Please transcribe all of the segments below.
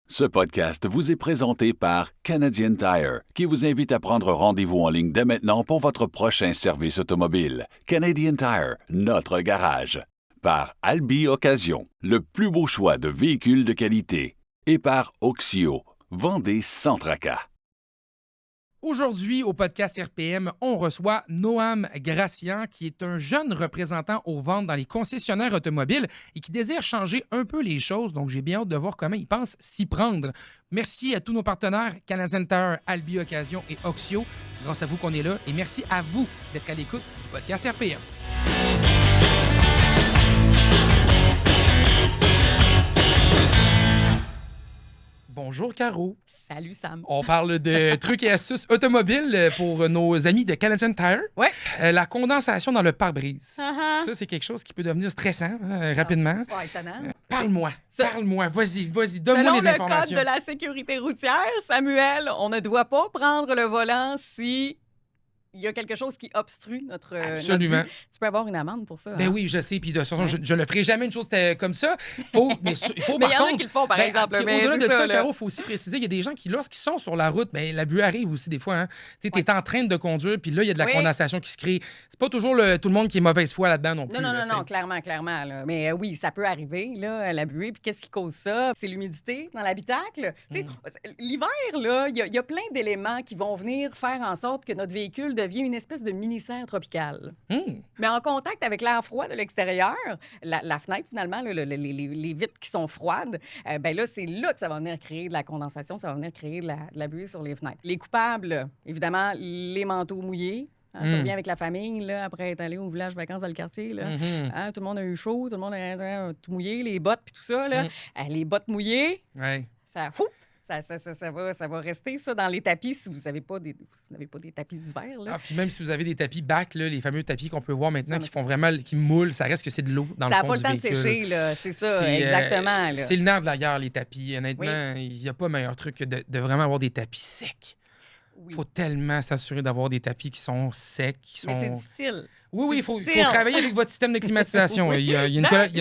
Ce podcast vous est présenté par Canadian Tire, qui vous invite à prendre rendez-vous en ligne dès maintenant pour votre prochain service automobile. Canadian Tire, notre garage. Par Albi Occasion, le plus beau choix de véhicules de qualité. Et par Oxio, vendez sans tracas. Aujourd'hui, au podcast RPM, on reçoit Noam Gracian, qui est un jeune représentant aux ventes dans les concessionnaires automobiles et qui désire changer un peu les choses. Donc, j'ai bien hâte de voir comment il pense s'y prendre. Merci à tous nos partenaires, Canadian Tire, Albi Occasion et Oxio. Grâce à vous qu'on est là. Et merci à vous d'être à l'écoute du podcast RPM. Bonjour, Caro. Salut, Sam. On parle de trucs et astuces automobiles pour nos amis de Canadian Tire. Ouais. La condensation dans le pare-brise. Uh-huh. Ça, c'est quelque chose qui peut devenir stressant rapidement. Pas étonnant. Parle-moi. Vas-y, donne-moi Selon les le informations. code de la sécurité routière, Samuel, on ne doit pas prendre le volant si il y a quelque chose qui obstrue notre Absolument. notre vue. Tu peux avoir une amende pour ça. Ben hein? oui, je sais. Puis de toute façon, je ne ferai jamais une chose comme ça. Il faut Mais par il y en a contre... qui le font, par Ben, exemple. puis Mais au-delà c'est de ça, là. Caro, il faut aussi préciser, il y a des gens qui, lorsqu'ils sont sur la route, la buée arrive aussi des fois. Hein. Tu es en train de conduire, puis là, il y a de la Oui. condensation qui se crée. C'est pas toujours tout le monde qui est mauvaise foi là-dedans non plus. Non, là, non, clairement. Là. Mais oui, ça peut arriver, là, la buée. Puis qu'est-ce qui cause ça? C'est l'humidité dans l'habitacle. Tu sais, l'hiver, là, il y a plein d'éléments qui vont venir faire en sorte que notre véhicule devient une espèce de mini-serre tropicale. Mais en contact avec l'air froid de l'extérieur, la fenêtre, finalement, là, les vitres qui sont froides, ben là, c'est là que ça va venir créer de la condensation, ça va venir créer de la buée sur les fenêtres. Les coupables, évidemment, les manteaux mouillés. Hein, tu reviens avec la famille, là, après être allé au village vacances dans le quartier. Là. Hein, tout le monde a eu chaud, tout le monde a tout mouillé, les bottes puis tout ça. Là. Les bottes mouillées, Ouais. ça... Ça va rester ça dans les tapis si vous n'avez pas des tapis d'hiver. Là. Ah, puis même si vous avez des tapis back, là, les fameux tapis qu'on peut voir maintenant Non, qui mais font vraiment, qui moulent, ça reste que c'est de l'eau dans ça le n'a fond pas le du temps de véhicule. sécher, là. C'est ça, C'est, exactement. Là. C'est le nerf de la guerre, les tapis. Honnêtement, il n'y a pas meilleur truc que de vraiment avoir des tapis secs. Il Oui. faut tellement s'assurer d'avoir des tapis qui sont secs, qui sont... Mais c'est difficile. Oui, il c'est faut difficile. travailler avec votre système de climatisation. Oui. Il y a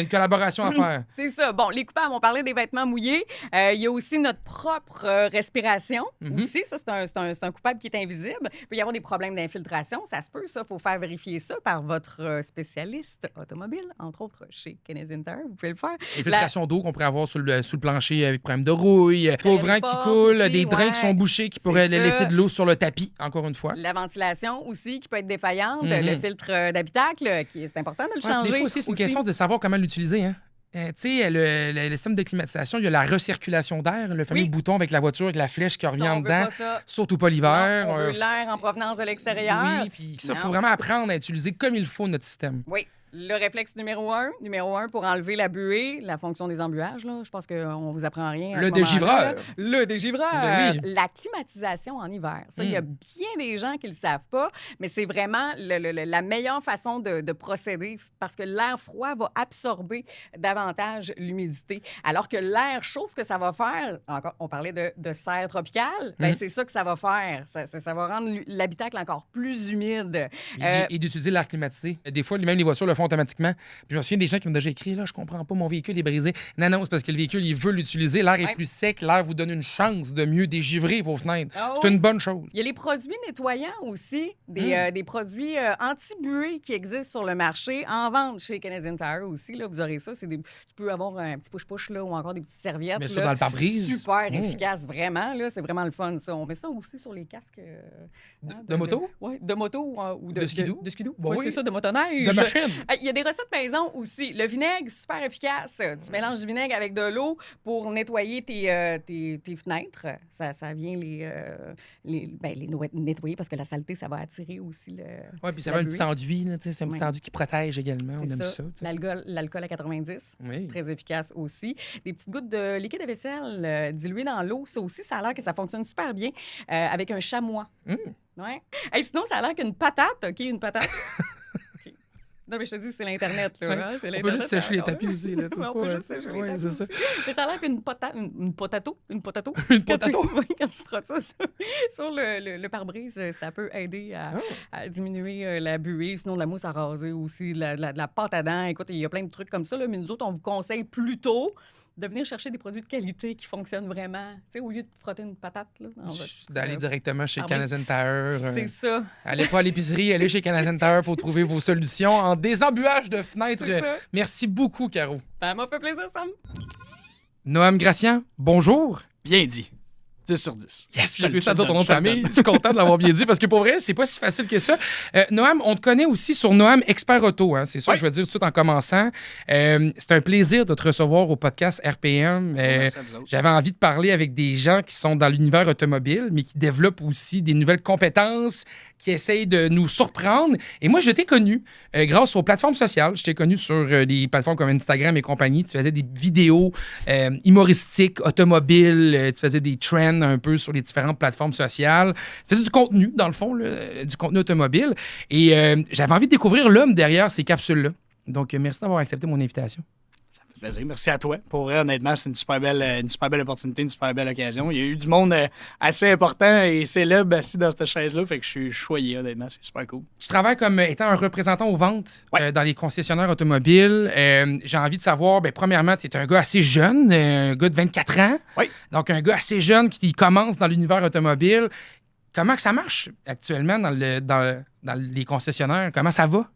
une collaboration à faire. C'est ça. Bon, les coupables, on parlait des vêtements mouillés. Il y a aussi notre propre respiration. Aussi, ça, c'est un coupable qui est invisible. Il peut y avoir des problèmes d'infiltration. Ça se peut, ça. Il faut faire vérifier ça par votre spécialiste automobile, entre autres chez Canadian Tire. Vous pouvez le faire. Infiltration d'eau qu'on pourrait avoir sur le plancher avec problème de rouille, couvrant qui portes coule, aussi, des drains qui sont bouchés qui pourraient C'est laisser ça. de l'eau sur le tapis, encore une fois. La ventilation aussi qui peut être défaillante. Le filtre d'habitacle, c'est important de le Ouais, changer. des fois aussi, c'est une question de savoir comment l'utiliser. Hein? Tu sais, le système de climatisation, il y a la recirculation d'air, le fameux Oui. bouton avec la voiture, avec la flèche qui revient Ça, en on veut dedans. pas ça. Surtout pas l'hiver. Non, on veut l'air en provenance de l'extérieur. Oui, puis ça, il faut Non. vraiment apprendre à utiliser comme il faut notre système. Oui. Le réflexe numéro un pour enlever la buée, la fonction des embuages, là. Je pense qu'on vous apprend rien. à Le ce moment-là. dégivreur. Le dégivreur. Ben oui. La climatisation en hiver. Ça, il y a bien des gens qui ne le savent pas, mais c'est vraiment la meilleure façon de procéder parce que l'air froid va absorber davantage l'humidité. Alors que l'air chaud, ce que ça va faire, encore, on parlait de serre tropicale, ben c'est ça que ça va faire. Ça va rendre l'habitacle encore plus humide. Et d'utiliser l'air climatisé. Des fois, même les voitures le font automatiquement. Puis je me souviens des gens qui m'ont déjà écrit, là, je comprends pas, mon véhicule est brisé. Non, c'est parce que le véhicule, il veut l'utiliser. L'air est plus sec. L'air vous donne une chance de mieux dégivrer vos fenêtres. Ah C'est oui. une bonne chose. Il y a les produits nettoyants aussi, des produits anti-buée qui existent sur le marché, en vente chez Canadian Tire aussi. Là, vous aurez ça. Tu peux avoir un petit push-push là, ou encore des petites serviettes. Mais ça, là. dans le pare-brise. Super efficace, vraiment. Là, c'est vraiment le fun, ça. On met ça aussi sur les casques. De moto? Oui, de moto ou De skidoo? De skidoo. Bah Ouais, oui. c'est ça, de motoneige. De machine. Il y a des recettes maison aussi. Le vinaigre, super efficace. Tu mélanges du vinaigre avec de l'eau pour nettoyer tes fenêtres. Ça vient les nettoyer parce que la saleté, ça va attirer aussi le. Oui, puis ça la va un petit buée. enduit. Là, c'est un petit enduit qui protège également. On C'est aime ça. ça. Tu sais. L'alcool à 90, Oui. très efficace aussi. Des petites gouttes de liquide à vaisselle dilué dans l'eau, ça aussi, ça a l'air que ça fonctionne super bien avec un chamois. Ouais. Hey, sinon, ça a l'air qu'une patate, OK, une patate. OK. Non, mais je te dis, c'est l'Internet, là. Ouais. Hein? C'est On l'Internet. peut juste sécher les tapis aussi. Là, On peut juste sécher les Ouais, tapis c'est ça. aussi. Mais ça a l'air qu'une une potato. Une Quand tu- potato? oui, quand tu frottes ça sur le pare-brise, ça peut aider à diminuer la buée. Sinon, de la mousse à raser aussi, de la pâte à dents. Écoute, il y a plein de trucs comme ça, là, mais nous autres, on vous conseille plutôt de venir chercher des produits de qualité qui fonctionnent vraiment. Tu sais, au lieu de frotter une patate, là, D'aller directement chez pare-brise. Canadian Tire. C'est ça. Allez pas à l'épicerie, allez chez Canadian Tire pour trouver vos solutions en désembuage de fenêtres. C'est ça. Merci beaucoup, Caro. Ça m'a fait plaisir, Sam. Noam Gracian, bonjour. Bien dit. 10 sur 10. Yes, j'ai réussi à dire ton nom de famille. Je suis content de l'avoir bien dit parce que pour vrai, c'est pas si facile que ça. Noam, on te connaît aussi sur Noam Expert Auto. Hein, c'est ça que je veux dire tout de suite en commençant. C'est un plaisir de te recevoir au podcast RPM. Merci à vous autres. J'avais envie de parler avec des gens qui sont dans l'univers automobile, mais qui développent aussi des nouvelles compétences, qui essayent de nous surprendre. Et moi, je t'ai connu grâce aux plateformes sociales. Je t'ai connu sur des plateformes comme Instagram et compagnie. Tu faisais des vidéos humoristiques, automobiles. Tu faisais des trends un peu sur les différentes plateformes sociales. Tu faisais du contenu, dans le fond, là, du contenu automobile. Et j'avais envie de découvrir l'homme derrière ces capsules-là. Donc, merci d'avoir accepté mon invitation. Ça me fait plaisir. Merci à toi. Pour vrai, honnêtement, c'est une super belle opportunité, une super belle occasion. Il y a eu du monde assez important et célèbre assis dans cette chaise-là. Fait que je suis choyé, honnêtement. C'est super cool. Tu travailles comme étant un représentant aux ventes Ouais. dans les concessionnaires automobiles. J'ai envie de savoir, premièrement, tu es un gars assez jeune, un gars de 24 ans. Oui. Donc, un gars assez jeune qui commence dans l'univers automobile. Comment que ça marche actuellement dans les concessionnaires? Comment ça va?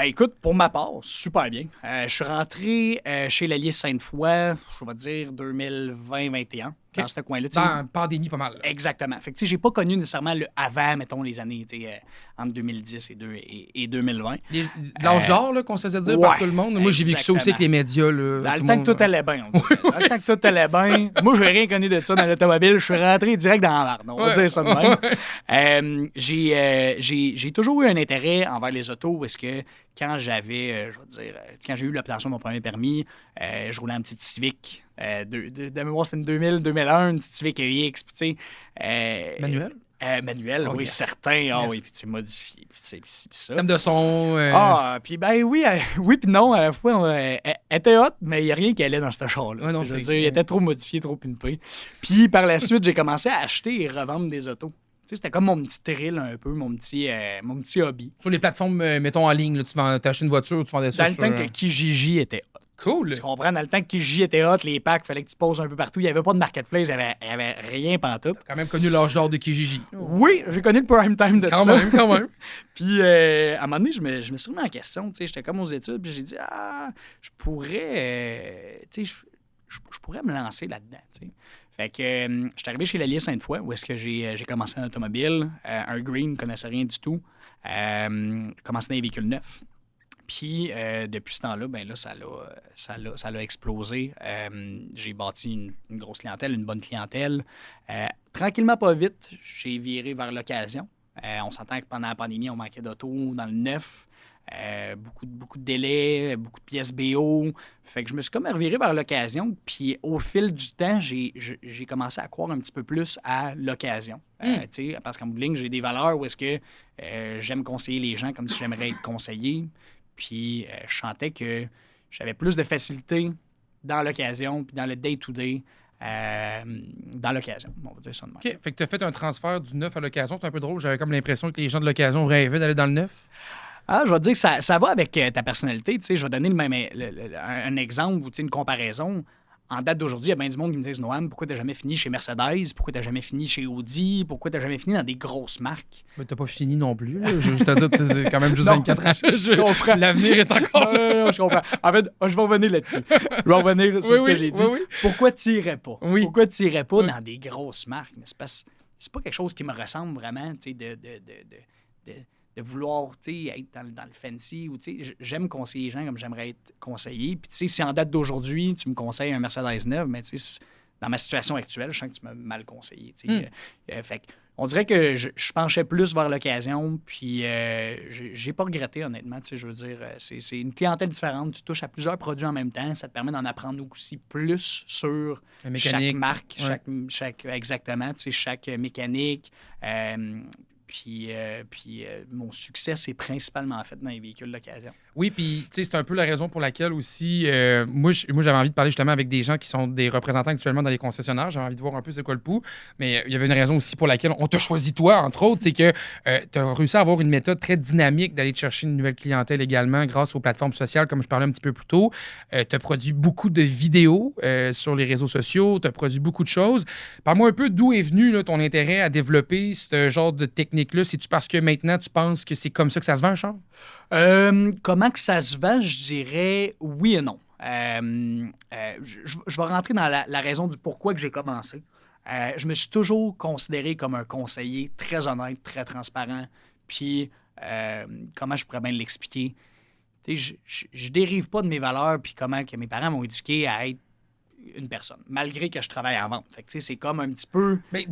Écoute, pour ma part, super bien. Je suis rentré chez l'Allier Sainte-Foy, je vais dire 2020-21, dans ce coin-là. tu sais. Dans la pandémie, pas mal. Exactement. Fait que, tu sais, j'ai pas connu nécessairement le avant, mettons, les années, entre 2010 et 2020. L'âge d'or, là, qu'on se faisait dire par ouais, tout le monde. Moi, j'ai vécu ça aussi avec les médias. Là, Dans tout le temps monde, que tout allait bien, on dirait. Dans le temps que tout allait bien. Moi, je n'ai rien connu de ça dans l'automobile. Je suis rentré direct dans la marde. On va dire ça de même. J'ai toujours eu un intérêt envers les autos parce que quand j'avais, quand j'ai eu l'obtention de mon premier permis, je roulais en petite Civic. De mémoire, c'était une 2000-2001, une petite Civic EX. Puis, tu sais, Manuel? Manuel, Oh, oui, yes. certain. Ah Yes. oui, puis tu sais, modifié. Puis ça. Thème de son. Puis oui, oui, puis non, à la fois, elle était hot, mais il n'y a rien qui allait dans ce char-là. Ouais, non, Je veux c'est- dire, il était trop modifié, trop pimpé. Puis par la suite, j'ai commencé à acheter et revendre des autos. Tu sais, c'était comme mon petit thrill un peu, mon petit hobby. Sur les plateformes, mettons en ligne, là, tu acheté une voiture, tu vendais ça Dans le sur... temps que Kijiji était hot. Cool! Tu comprends? Dans le temps que Kijiji était hot, les packs, il fallait que tu poses un peu partout. Il n'y avait pas de marketplace, il n'y avait rien pantoute. Quand même connu l'âge d'or de Kijiji. Oui, j'ai connu le prime time de Quand ça. même, quand même. Puis, à un moment donné, je me suis remis en question. Tu sais, j'étais comme aux études, puis j'ai dit, je pourrais, tu sais, je pourrais me lancer là-dedans. Tu sais. Fait que je suis arrivé chez l'Allier Sainte-Foy, où est-ce que j'ai commencé en automobile. Un green, ne connaissait rien du tout. Commencé dans les véhicules neufs. Puis, depuis ce temps-là, ben là, ça l'a explosé. J'ai bâti une grosse clientèle, une bonne clientèle. Tranquillement, pas vite, j'ai viré vers l'occasion. On s'entend que pendant la pandémie, on manquait d'auto dans le neuf. Beaucoup de délais, beaucoup de pièces BO. Fait que je me suis comme reviré vers l'occasion. Puis au fil du temps, j'ai commencé à croire un petit peu plus à l'occasion. Tu sais, parce qu'en bout de ligne, j'ai des valeurs où est-ce que j'aime conseiller les gens comme si j'aimerais être conseillé. Puis je sentais que j'avais plus de facilité dans l'occasion, puis dans le day-to-day, dans l'occasion. On va dire ça de même. OK. Fait que tu as fait un transfert du neuf à l'occasion. C'est un peu drôle. J'avais comme l'impression que les gens de l'occasion rêvaient d'aller dans le neuf. Je vais te dire que ça va avec ta personnalité. Tu sais, je vais donner un exemple ou tu sais, une comparaison. En date d'aujourd'hui, il y a bien du monde qui me disent Noam, pourquoi tu n'as jamais fini chez Mercedes? Pourquoi tu n'as jamais fini chez Audi? Pourquoi tu n'as jamais fini dans des grosses marques? Mais t'as pas fini non plus. Là. Je veux juste te dire, c'est quand même juste Non, 24 ans. je comprends. L'avenir est encore là. Non, je comprends. En fait, je vais revenir là-dessus. Je vais revenir sur ce que j'ai dit. Oui. Pourquoi tu n'irais pas? Oui. Pourquoi tu n'irais pas Oui. dans des grosses marques? Mais c'est pas quelque chose qui me ressemble vraiment, tu sais, de vouloir être dans le fancy. Ou, j'aime conseiller les gens comme j'aimerais être conseillé. Puis, tu sais, si en date d'aujourd'hui, tu me conseilles un Mercedes 9, mais tu sais, dans ma situation actuelle, je sens que tu m'as mal conseillé. Fait que, on dirait que je penchais plus vers l'occasion, puis j'ai pas regretté, honnêtement. Je veux dire, c'est une clientèle différente. Tu touches à plusieurs produits en même temps. Ça te permet d'en apprendre aussi plus sur La mécanique. chaque marque, Ouais. exactement, chaque mécanique. Puis mon succès, c'est principalement fait dans les véhicules d'occasion. Oui, puis tu sais, c'est un peu la raison pour laquelle aussi, moi, j'avais envie de parler justement avec des gens qui sont des représentants actuellement dans les concessionnaires. J'avais envie de voir un peu c'est quoi le pouls. Mais il y avait une raison aussi pour laquelle on t'a choisi toi, entre autres, c'est que tu as réussi à avoir une méthode très dynamique d'aller te chercher une nouvelle clientèle également grâce aux plateformes sociales, comme je parlais un petit peu plus tôt. Tu as produit beaucoup de vidéos sur les réseaux sociaux, tu as produit beaucoup de choses. Parle-moi un peu d'où est venu là, ton intérêt à développer ce genre de technique-là. C'est-tu parce que maintenant tu penses que c'est comme ça que ça se vend, Charles? Comment que ça se vend, je dirais oui et non. Je vais rentrer dans la raison du pourquoi que j'ai commencé. Je me suis toujours considéré comme un conseiller très honnête, très transparent. Puis, comment je pourrais bien l'expliquer? Je dérive pas de mes valeurs puis comment que mes parents m'ont éduqué à être une personne, malgré que je travaille en vente. Fait que, c'est comme un petit peu... Mais,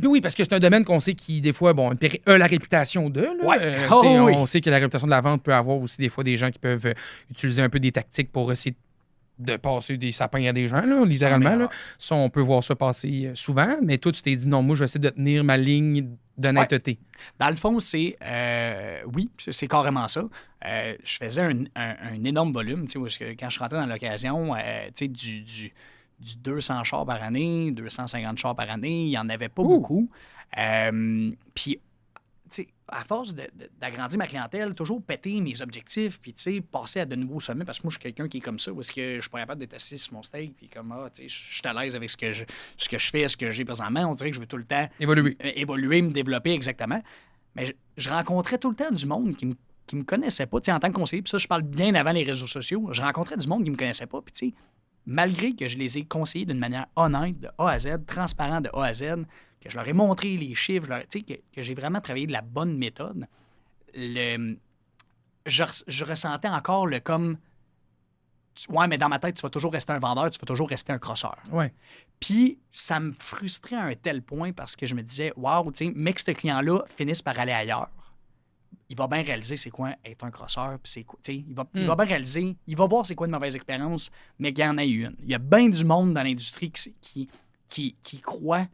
oui, parce que c'est un domaine qu'on sait qui, des fois, bon, a la réputation de. Là. Ouais. On sait que la réputation de la vente peut avoir aussi des fois des gens qui peuvent utiliser un peu des tactiques pour essayer de passer des sapins à des gens, là, littéralement. Là. Ça, on peut voir ça passer souvent, mais toi, tu t'es dit non, moi, je vais essayer de tenir ma ligne d'honnêteté. Ouais. Dans le fond, c'est... oui, c'est carrément ça. Je faisais un énorme volume, parce que quand je rentrais dans l'occasion, du 200 chars par année, 250 chars par année, il n'y en avait pas beaucoup. Puis, à force d'agrandir ma clientèle, toujours péter mes objectifs, puis passer à de nouveaux sommets, parce que moi, je suis quelqu'un qui est comme ça, où est-ce que je suis pas capable d'être assis sur mon steak, puis comme, je suis à l'aise avec ce que je fais, ce que j'ai présentement. On dirait que je veux tout le temps évoluer, me développer, exactement. Mais je rencontrais tout le temps du monde qui me connaissait pas, en tant que conseiller, puis ça, je parle bien avant les réseaux sociaux, je rencontrais du monde qui me connaissait pas, puis malgré que je les ai conseillés d'une manière honnête, de A à Z, transparent de A à Z, que je leur ai montré les chiffres, que j'ai vraiment travaillé de la bonne méthode, je ressentais encore le comme... Ouais, mais dans ma tête, tu vas toujours rester un vendeur, tu vas toujours rester un crosseur. Ouais. Puis ça me frustrait à un tel point parce que je me disais, waouh, mais que ce client-là finisse par aller ailleurs. Il va bien réaliser c'est quoi être un crosseur, puis c'est quoi, il va bien réaliser, il va voir c'est quoi une mauvaise expérience, mais qu'il y en a eu une. Il y a bien du monde dans l'industrie qui croit,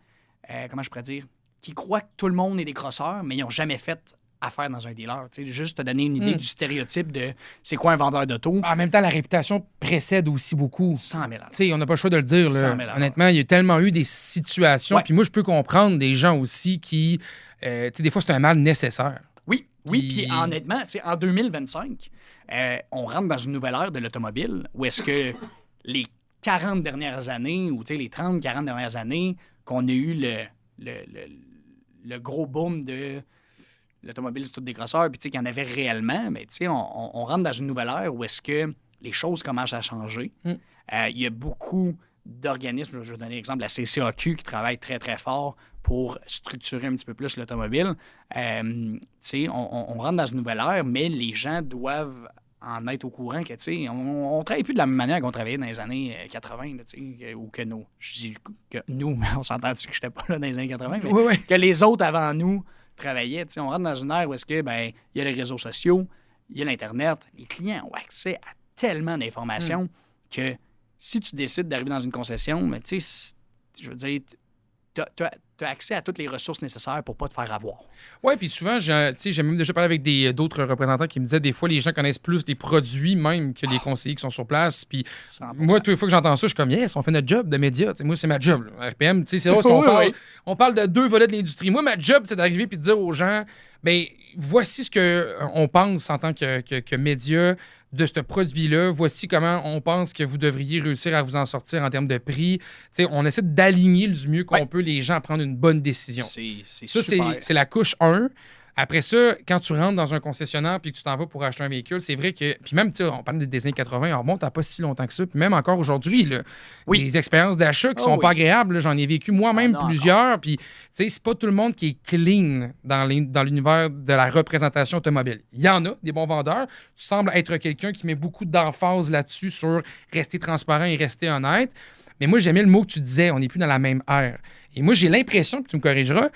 comment je pourrais dire, qui croit que tout le monde est des crosseurs, mais ils n'ont jamais fait affaire dans un dealer. Juste te donner une idée du stéréotype de c'est quoi un vendeur d'auto. En même temps, la réputation précède aussi beaucoup. 100 000 $. On n'a pas le choix de le dire. Là. Honnêtement, il y a tellement eu des situations. Puis moi, je peux comprendre des gens aussi qui, des fois, c'est un mal nécessaire. Oui, puis honnêtement, en 2025, on rentre dans une nouvelle ère de l'automobile où est-ce que les 40 dernières années ou les 30, 40 dernières années qu'on a eu le gros boom de l'automobile, c'est tout des grosseurs, puis qu'il y en avait réellement, mais on rentre dans une nouvelle ère où est-ce que les choses commencent à changer. Il y a beaucoup d'organismes, je vais donner l'exemple de la CCAQ qui travaille très, très fort pour structurer un petit peu plus l'automobile. On rentre dans une nouvelle ère, mais les gens doivent en être au courant que, on ne travaille plus de la même manière qu'on travaillait dans les années 80, là, ou que nous. Je dis que nous, mais on s'entend que je n'étais pas là dans les années 80, mais que les autres avant nous travaillaient. On rentre dans une ère où est-ce que, il y a les réseaux sociaux, il y a l'Internet, les clients ont accès à tellement d'informations que si tu décides d'arriver dans une concession, mais je veux dire, tu as accès à toutes les ressources nécessaires pour ne pas te faire avoir. Oui, puis souvent, j'ai même déjà parlé avec d'autres représentants qui me disaient des fois, les gens connaissent plus les produits même que les conseillers qui sont sur place. Puis moi, toutes les fois que j'entends ça, je suis comme, yes, on fait notre job de média. Moi, c'est ma job. Là. RPM, c'est vrai, parce qu'on parle, on parle de deux volets de l'industrie. Moi, ma job, c'est d'arriver et de dire aux gens, bien, voici ce qu'on pense en tant que média de ce produit-là. Voici comment on pense que vous devriez réussir à vous en sortir en termes de prix. On essaie d'aligner le mieux qu'on peut les gens à prendre une bonne décision. C'est ça, super. c'est la couche 1. Après ça, quand tu rentres dans un concessionnaire puis que tu t'en vas pour acheter un véhicule, c'est vrai que... Puis même, on parle des années 80, on remonte à pas si longtemps que ça. Puis même encore aujourd'hui, les expériences d'achat qui sont pas agréables, là, j'en ai vécu moi-même plusieurs. Puis, c'est pas tout le monde qui est clean dans l'univers de la représentation automobile. Il y en a, des bons vendeurs. Tu sembles être quelqu'un qui met beaucoup d'emphase là-dessus sur rester transparent et rester honnête. Mais moi, j'aimais le mot que tu disais, on n'est plus dans la même ère. Et moi, j'ai l'impression, puis tu me corrigeras,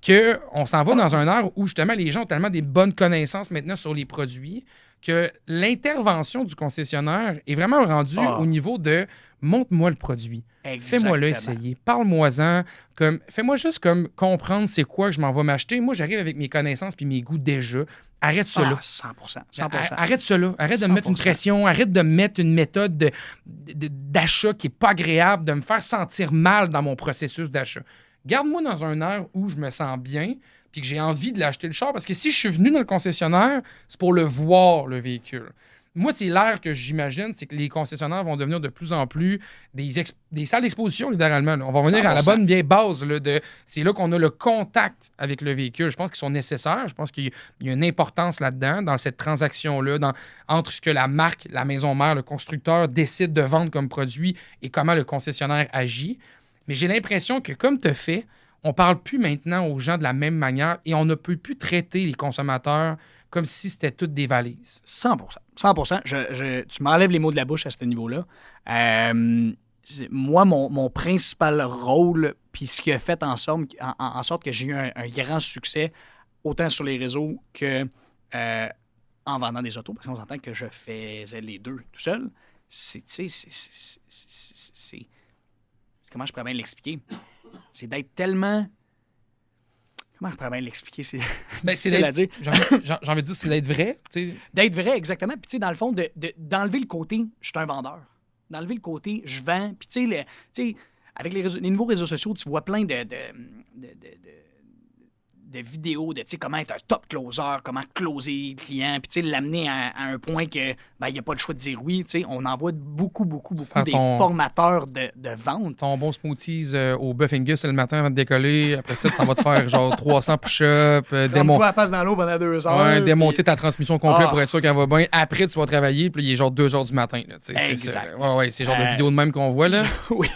qu'on s'en va dans un ère où, justement, les gens ont tellement des bonnes connaissances maintenant sur les produits que l'intervention du concessionnaire est vraiment rendue au niveau de montre-moi le produit. Fais-moi-le essayer. Parle-moi-en. Fais-moi juste comme comprendre c'est quoi que je m'en vais m'acheter. Moi, j'arrive avec mes connaissances puis mes goûts déjà. Arrête ça là. 100%. Arrête ça là. Arrête de me mettre une pression. Arrête de me mettre une méthode d'achat qui n'est pas agréable, de me faire sentir mal dans mon processus d'achat. Garde-moi dans un air où je me sens bien puis que j'ai envie de l'acheter le char. Parce que si je suis venu dans le concessionnaire, c'est pour le voir, le véhicule. Moi, c'est l'air que j'imagine, c'est que les concessionnaires vont devenir de plus en plus des salles d'exposition, littéralement. Là. On va revenir 100%. À la bonne vieille base. C'est là qu'on a le contact avec le véhicule. Je pense qu'ils sont nécessaires. Je pense qu'il y a une importance là-dedans, dans cette transaction-là, entre ce que la marque, la maison mère, le constructeur décide de vendre comme produit et comment le concessionnaire agit. Mais j'ai l'impression que, comme tu as fait, on ne parle plus maintenant aux gens de la même manière et on ne peut plus traiter les consommateurs comme si c'était toutes des valises. 100%. Tu m'enlèves les mots de la bouche à ce niveau-là. Moi, mon principal rôle, puis ce qui a fait en sorte que j'ai eu un grand succès, autant sur les réseaux que en vendant des autos, parce qu'on s'entend que je faisais les deux tout seul, c'est comment je pourrais bien l'expliquer? C'est d'être tellement... Comment je pourrais bien l'expliquer? C'est difficile à dire. J'ai envie de dire, c'est d'être vrai. T'sais. D'être vrai, exactement. Puis, tu sais, dans le fond, d'enlever le côté « je suis un vendeur ». D'enlever le côté « je vends ». Puis, tu sais, avec les nouveaux réseaux sociaux, tu vois plein de vidéos de comment être un top closer, comment closer le client, puis l'amener à un point que il n'y a pas le choix de dire oui. On en voit beaucoup des formateurs de vente. Ton bon smoothies au Buff Angus le matin avant de décoller. Après ça, ça va te faire genre 300 push-ups. Démonter la face dans l'eau pendant 2 heures. Ouais, démonter ta transmission complète pour être sûr qu'elle va bien. Après, tu vas travailler, puis il est genre 2 heures du matin. Là, exact. C'est genre de vidéo de même qu'on voit. Là. Oui.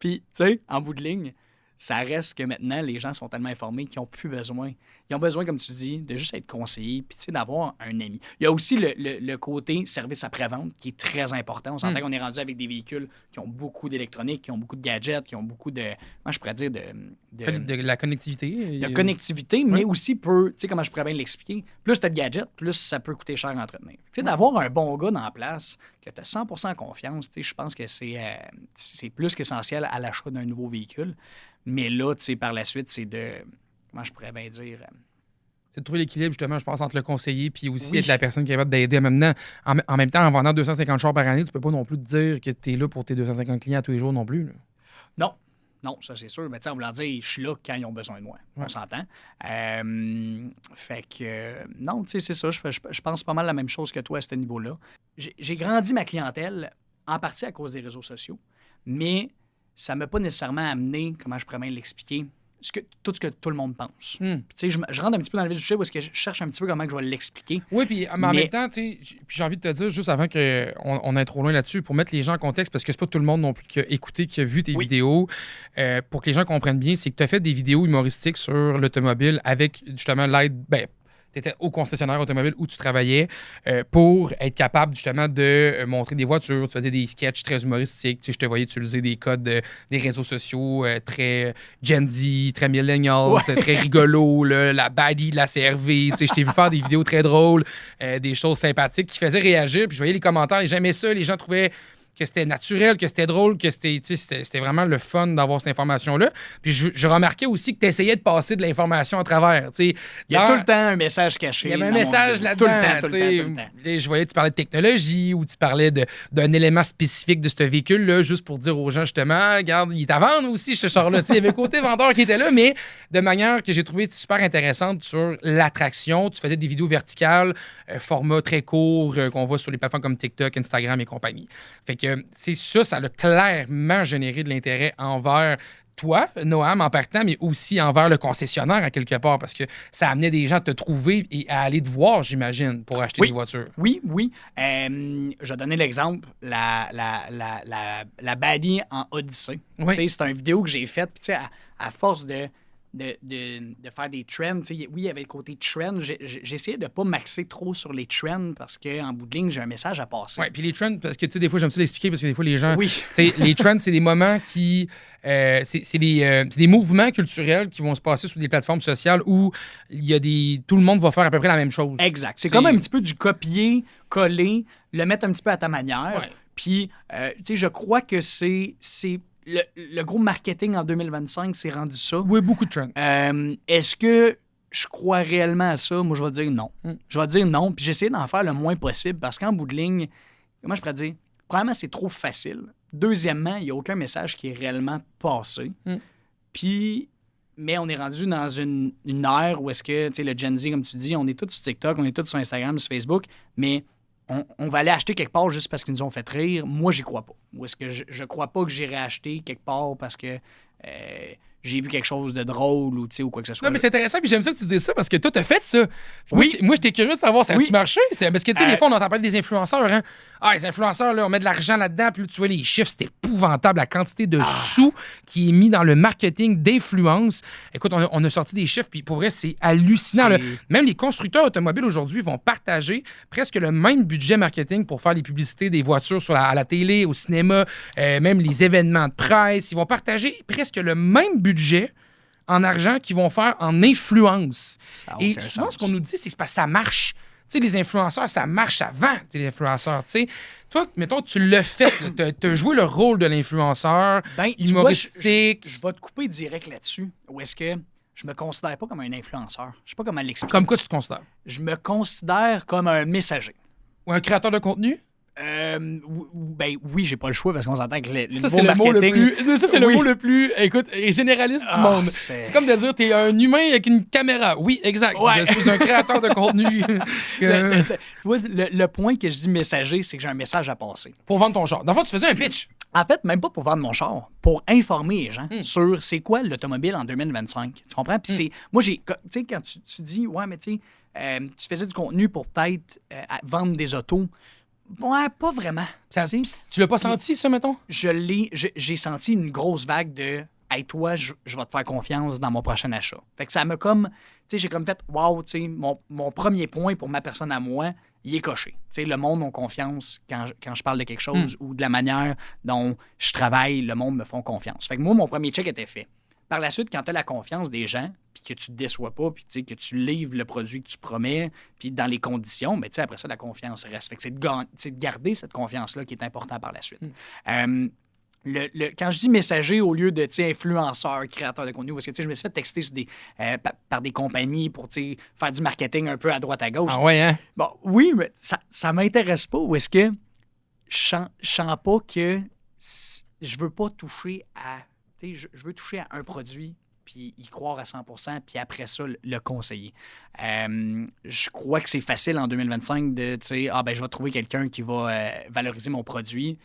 Puis, tu sais, en bout de ligne, ça reste que maintenant, les gens sont tellement informés qu'ils n'ont plus besoin. Ils ont besoin, comme tu dis, de juste être conseillés puis d'avoir un ami. Il y a aussi le côté service après-vente qui est très important. On s'entend qu'on est rendu avec des véhicules qui ont beaucoup d'électronique, qui ont beaucoup de gadgets, qui ont beaucoup de... Comment je pourrais dire? De la connectivité. De connectivité, mais aussi tu sais, comment je pourrais bien l'expliquer? Plus tu as de gadgets, plus ça peut coûter cher à entretenir. Tu sais, d'avoir un bon gars dans la place, que tu as 100% confiance, tu sais, je pense que c'est plus qu'essentiel à l'achat d'un nouveau véhicule. Mais là, tu sais, par la suite, c'est de... Comment je pourrais bien dire... C'est de trouver l'équilibre, justement, je pense, entre le conseiller puis aussi être la personne qui est capable d'aider. En même temps, en vendant 250 chars par année, tu peux pas non plus te dire que tu es là pour tes 250 clients tous les jours non plus. Là. Non, ça, c'est sûr. Mais tu sais, en voulant dire, je suis là quand ils ont besoin de moi. Ouais. On s'entend. Fait que... non, tu sais, c'est ça. Je pense pas mal la même chose que toi à ce niveau-là. J'ai grandi ma clientèle en partie à cause des réseaux sociaux, mais... ça ne m'a pas nécessairement amené, comment je pourrais bien l'expliquer, tout ce que tout le monde pense. Puis, tu sais, je rentre un petit peu dans le vif du sujet parce que je cherche un petit peu comment je vais l'expliquer. Oui, puis en même temps, tu sais, j'ai envie de te dire, juste avant qu'on aille trop loin là-dessus, pour mettre les gens en contexte, parce que c'est pas tout le monde non plus qui a écouté, qui a vu tes vidéos, pour que les gens comprennent bien, c'est que tu as fait des vidéos humoristiques sur l'automobile avec, justement, l'aide... tu étais au concessionnaire automobile où tu travaillais pour être capable justement de montrer des voitures. Tu faisais des sketchs très humoristiques. Tu sais, je te voyais utiliser des codes des réseaux sociaux très Gen Z, très millennials, très rigolo, la baddie de la CRV. Tu sais, je t'ai vu faire des vidéos très drôles, des choses sympathiques qui faisaient réagir. Puis je voyais les commentaires, les gens aimaient ça, les gens trouvaient que c'était naturel, que c'était drôle, que c'était vraiment le fun d'avoir cette information-là. Puis je remarquais aussi que tu essayais de passer de l'information à travers. Il y a tout le temps un message caché. Il y avait un message là-dedans. Tout le temps. Je voyais que tu parlais de technologie ou tu parlais d'un élément spécifique de ce véhicule-là, juste pour dire aux gens, justement, regarde, il est à vendre aussi, ce char-là. Il y avait le côté vendeur qui était là, mais de manière que j'ai trouvé super intéressante sur l'attraction. Tu faisais des vidéos verticales, format très court, qu'on voit sur les plateformes comme TikTok, Instagram et compagnie. Fait que c'est ça a clairement généré de l'intérêt envers toi, Noam, en partant, mais aussi envers le concessionnaire, à quelque part, parce que ça amenait des gens à te trouver et à aller te voir, j'imagine, pour acheter des voitures. Oui. Je vais donner l'exemple, la baddie en Odyssey. Oui. C'est une vidéo que j'ai faite, puis à force de de faire des trends. Tu sais, oui, il y avait le côté trend. J'essayais de ne pas m'axer trop sur les trends parce qu'en bout de ligne, j'ai un message à passer. Oui, puis les trends, parce que tu sais, des fois, j'aime ça l'expliquer parce que des fois, les gens. Oui. Tu sais, les trends, c'est des moments qui. C'est des mouvements culturels qui vont se passer sur des plateformes sociales où il y a tout le monde va faire à peu près la même chose. Exact. C'est comme un petit peu du copier, coller, le mettre un petit peu à ta manière. Ouais. Puis, tu sais, je crois que c'est le gros marketing en 2025, c'est rendu ça. Oui, beaucoup de trends. Est-ce que je crois réellement à ça? Moi, je vais dire non. Je vais dire non, puis j'essaie d'en faire le moins possible parce qu'en bout de ligne, comment je pourrais dire? Premièrement, c'est trop facile. Deuxièmement, il n'y a aucun message qui est réellement passé. Puis, mais on est rendu dans une ère où est-ce que, tu sais, le Gen Z, comme tu dis, on est tous sur TikTok, on est tous sur Instagram, sur Facebook, mais on va aller acheter quelque part juste parce qu'ils nous ont fait rire. Moi, j'y crois pas. Ou est-ce que je crois pas que j'irai acheter quelque part parce que j'ai vu quelque chose de drôle ou quoi que ce soit. Non, mais c'est intéressant, puis j'aime ça que tu dises ça parce que toi, t'as fait ça. Oui. Moi, j'étais curieux de savoir si ça a-tu marché. Parce que, tu sais, des fois, on entend parler des influenceurs. Hein? Ah, les influenceurs, là, on met de l'argent là-dedans, puis là, tu vois les chiffres, c'est épouvantable la quantité de sous qui est mis dans le marketing d'influence. Écoute, on a sorti des chiffres, puis pour vrai, c'est hallucinant. Là. Même les constructeurs automobiles aujourd'hui vont partager presque le même budget marketing pour faire les publicités des voitures à la télé, au cinéma, même les événements de presse. Ils vont partager presque le même budget en argent qu'ils vont faire en influence. Et souvent, ce qu'on nous dit, c'est que ça marche. Tu sais, les influenceurs, ça marche, ça vend, les influenceurs. Tu sais, toi, mettons, tu l'as fait. Tu as joué le rôle de l'influenceur humoristique. Je vais te couper direct là-dessus. Ou est-ce que je me considère pas comme un influenceur? Je sais pas comment l'expliquer. Comme quoi tu te considères? Je me considère comme un messager. Ou un créateur de contenu? Ben oui, j'ai pas le choix parce qu'on s'entend que le ça, nouveau marketing... c'est le mot le plus, écoute, généraliste du monde. C'est comme de dire, t'es un humain avec une caméra. Oui, exact. Ouais. Je suis un créateur de contenu. Le point que je dis messager, c'est que j'ai un message à passer. Pour vendre ton char. Dans le fond, tu faisais un pitch. En fait, même pas pour vendre mon char, pour informer les gens sur c'est quoi l'automobile en 2025. Tu comprends? Puis c'est... Moi, tu sais, quand tu dis, ouais, mais tu sais, tu faisais du contenu pour peut-être vendre des autos. Ouais, pas vraiment. Tu l'as pas senti, ça, mettons? J'ai senti une grosse vague de « Hey, toi, je vais te faire confiance dans mon prochain achat. » Fait que ça m'a comme... Tu sais, j'ai comme fait « Wow, tu sais, mon premier point pour ma personne à moi, il est coché. » Tu sais, le monde a confiance quand je parle de quelque chose ou de la manière dont je travaille, le monde me font confiance. Fait que moi, mon premier check était fait. Par la suite, quand tu as la confiance des gens, puis que tu te déçois pas, puis que tu livres le produit que tu promets, puis dans les conditions, mais après ça, la confiance reste. Fait que c'est de garder cette confiance-là qui est important par la suite. Quand je dis messager au lieu de influenceur, créateur de contenu, parce que je me suis fait texter sur par des compagnies pour faire du marketing un peu à droite à gauche. Ah ouais, hein? Bon, oui, mais ça m'intéresse pas. Ou est-ce que je sens pas que je veux pas toucher à... Je veux toucher à un produit, puis y croire à 100%, puis après ça, le conseiller. Je crois que c'est facile en 2025 de, je vais trouver quelqu'un qui va valoriser mon produit,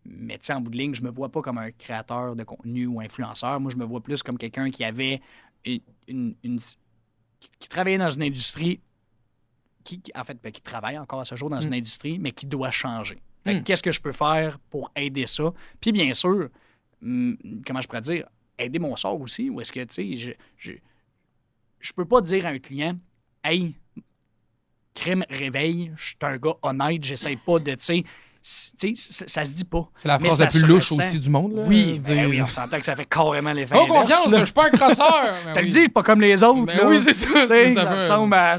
mais en bout de ligne, je me vois pas comme un créateur de contenu ou influenceur. Moi, je me vois plus comme quelqu'un qui avait qui travaillait dans une industrie, qui travaille encore à ce jour dans une industrie, mais qui doit changer. Qu'est-ce que je peux faire pour aider ça? Puis bien sûr, comment je pourrais dire, aider mon sort aussi, ou est-ce que, je peux pas dire à un client, « Hey, crème réveil, je suis un gars honnête, j'essaie pas de, ça se dit pas. » C'est la phrase la plus louche aussi du monde, là. Oui, oui, on s'entend que ça fait carrément l'effet. Oh, confiance, je suis pas un crosseur. Tu le dis, pas comme les autres. Ben oui, c'est ça. Ça ressemble à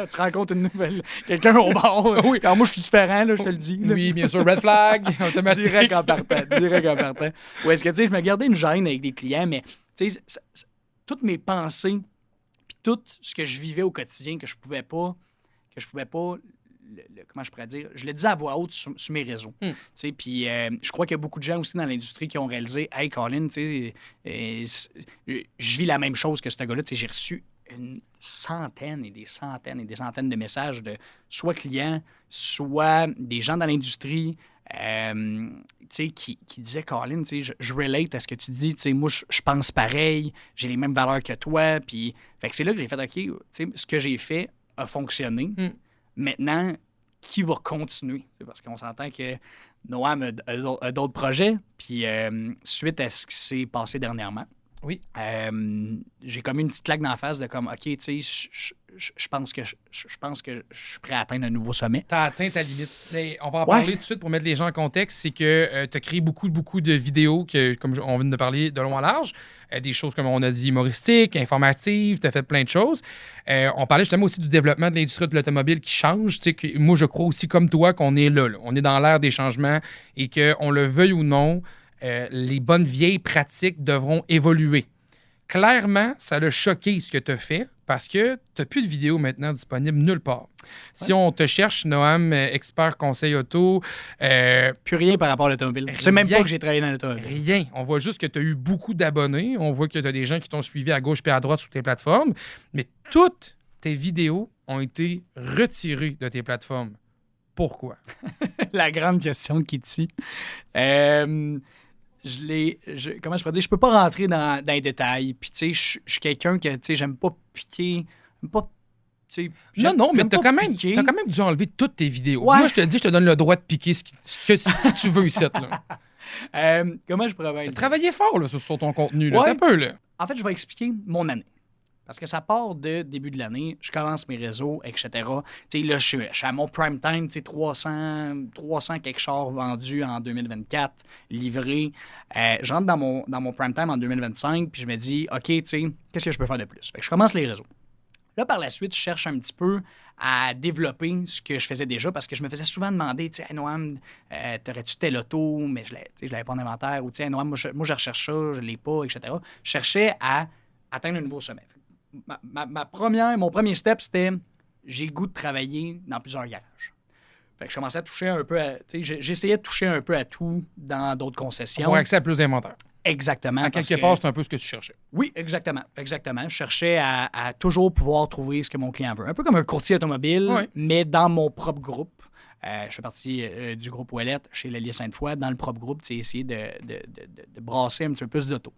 tu rencontres une nouvelle, quelqu'un au bar. Oui. Quand moi, je suis différent, là, je te le dis. Là. Oui, bien sûr, red flag, automatique. Direct en partant. Ou est-ce que, je me gardais une gêne avec des clients, mais, toutes mes pensées, puis tout ce que je vivais au quotidien que je pouvais pas comment je pourrais dire, je le disais à voix haute sur mes réseaux. Puis je crois qu'il y a beaucoup de gens aussi dans l'industrie qui ont réalisé, « Hey, Colin, je vis la même chose que ce gars-là. » J'ai reçu une centaine et des centaines et des centaines de messages de soit clients, soit des gens dans l'industrie qui disaient, « Colin, je relate à ce que tu dis. Moi, je pense pareil. J'ai les mêmes valeurs que toi. » Puis c'est là que j'ai fait, OK, ce que j'ai fait a fonctionné. Maintenant, qui va continuer? Parce qu'on s'entend que Noam a d'autres projets, puis suite à ce qui s'est passé dernièrement, Oui. J'ai comme une petite claque dans la face de comme, OK, tu sais, je pense que je suis prêt à atteindre un nouveau sommet. Tu as atteint ta limite. Mais on va en parler tout de suite pour mettre les gens en contexte. C'est que tu as créé beaucoup de vidéos, comme on vient de parler, de long en large. Des choses, comme on a dit, humoristiques, informatives. Tu as fait plein de choses. On parlait justement aussi du développement de l'industrie de l'automobile qui change. Tu sais, que moi, je crois aussi comme toi qu'on est là. On est dans l'ère des changements et qu'on le veuille ou non, les bonnes vieilles pratiques devront évoluer. Clairement, ça l'a choqué ce que tu as fait parce que tu n'as plus de vidéos maintenant disponibles nulle part. Si on te cherche, Noam, expert conseil auto... plus rien par rapport à l'automobile. Je sais même pas que j'ai travaillé dans l'automobile. Rien. On voit juste que tu as eu beaucoup d'abonnés. On voit que tu as des gens qui t'ont suivi à gauche et à droite sur tes plateformes. Mais toutes tes vidéos ont été retirées de tes plateformes. Pourquoi? La grande question qui tue. Comment je pourrais dire, je peux pas rentrer dans les détails. Puis, tu sais, je suis quelqu'un que, tu sais, j'aime pas piquer. Non, mais t'as quand même dû enlever toutes tes vidéos. Ouais. Moi, je te dis, je te donne le droit de piquer ce que tu veux ici. Là. Comment je pourrais bien dire? Travailler fort là, sur ton contenu. Là. Un peu, là. En fait, je vais expliquer mon année. Parce que ça part de début de l'année, je commence mes réseaux, etc. Tu sais, là, je suis à mon prime time, tu sais, 300 quelque chars vendus en 2024, livrés. Je rentre dans mon prime time en 2025, puis je me dis, OK, tu sais, qu'est-ce que je peux faire de plus? Fait que je commence les réseaux. Là, par la suite, je cherche un petit peu à développer ce que je faisais déjà, parce que je me faisais souvent demander, tu sais, hey, Noam, t'aurais-tu tel auto? Mais je l'avais pas en inventaire. Ou, tu sais, hey, Noam, moi, je recherche ça, je l'ai pas, etc. Je cherchais à atteindre un nouveau sommet. Mon premier step, c'était j'ai goût de travailler dans plusieurs garages. Fait que je commençais à toucher un peu à... J'essayais de toucher un peu à tout dans d'autres concessions. Pour accès à plus d'inventaire. Exactement. À quelque part, c'est un peu ce que tu cherchais. Oui, exactement. Je cherchais à toujours pouvoir trouver ce que mon client veut. Un peu comme un courtier automobile, mais dans mon propre groupe. Je fais partie du groupe Ouellette chez l'Allier Sainte-Foy. Dans le propre groupe, essayer de brasser un petit peu plus d'auto.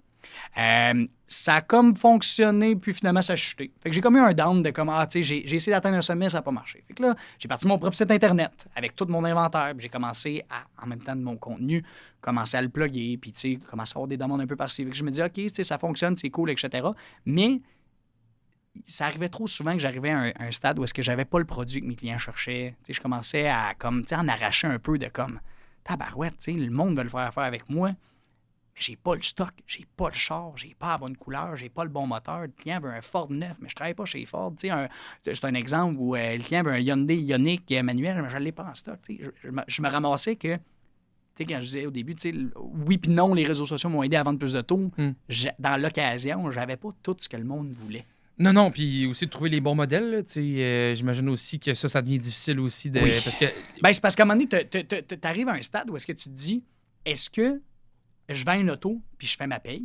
Ça a comme fonctionné, puis finalement, ça a chuté. Fait que j'ai comme eu un down de comme, j'ai essayé d'atteindre un sommet, ça n'a pas marché. Fait que là, j'ai parti mon propre site Internet avec tout mon inventaire, puis j'ai commencé à, en même temps de mon contenu, commencer à le plugger, puis commencer à avoir des demandes un peu par-ci. Fait que je me dis, OK, ça fonctionne, c'est cool, etc. Mais ça arrivait trop souvent que j'arrivais à un stade où est-ce que j'avais pas le produit que mes clients cherchaient. Je commençais à comme, en arracher un peu de comme, tabarouette, le monde veut le faire affaire avec moi. Mais j'ai pas le stock, j'ai pas le char, j'ai pas la bonne couleur, j'ai pas le bon moteur. Le client veut un Ford neuf, mais je travaille pas chez Ford. C'est un exemple où le client veut un Hyundai Ioniq manuel, mais je l'ai pas en stock. Je me ramassais que, quand je disais au début, oui puis non, les réseaux sociaux m'ont aidé à vendre plus d'autos. Dans l'occasion, j'avais pas tout ce que le monde voulait. Non, puis aussi de trouver les bons modèles. J'imagine aussi que ça devient difficile aussi. Oui. Parce que... c'est parce qu'à un moment donné, tu arrives à un stade où est-ce que tu te dis, est-ce que je vends une auto puis je fais ma paye,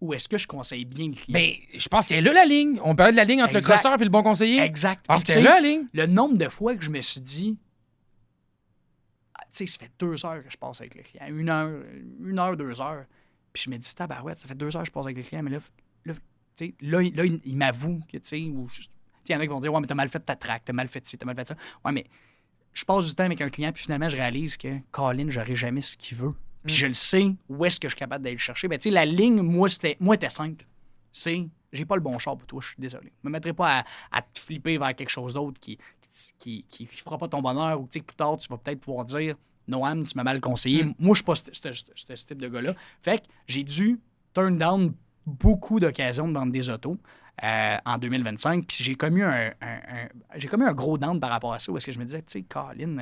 ou est-ce que je conseille bien le client? Bien, je pense qu'elle est là, la ligne. On parlait de la ligne entre le crosseur et le bon conseiller. Exact. Parce qu'elle est là, la ligne. Le nombre de fois que je me suis dit, ça fait 2 heures que je passe avec le client. 1 heure, 2 heures. Puis je me dis, tabarouette, ça fait 2 heures que je passe avec le client, mais là il m'avoue que, il y en a qui vont dire, ouais, mais t'as mal fait ta track, t'as mal fait ci, t'as mal fait ça. Ouais, mais je passe du temps avec un client, puis finalement, je réalise que, Colin, j'aurai jamais ce qu'il veut. Puis je le sais, où est-ce que je suis capable d'aller le chercher. Ben, la ligne, moi, était simple. J'ai pas le bon char pour toi, je suis désolé. Je me mettrai pas à te flipper vers quelque chose d'autre qui fera pas ton bonheur, ou plus tard, tu vas peut-être pouvoir dire, Noam, tu m'as mal conseillé. Moi, je suis pas ce type de gars-là. Fait que j'ai dû turn down beaucoup d'occasions de vendre des autos en 2025. Puis j'ai commis un gros down par rapport à ça, où est-ce que je me disais, tu sais, Colin,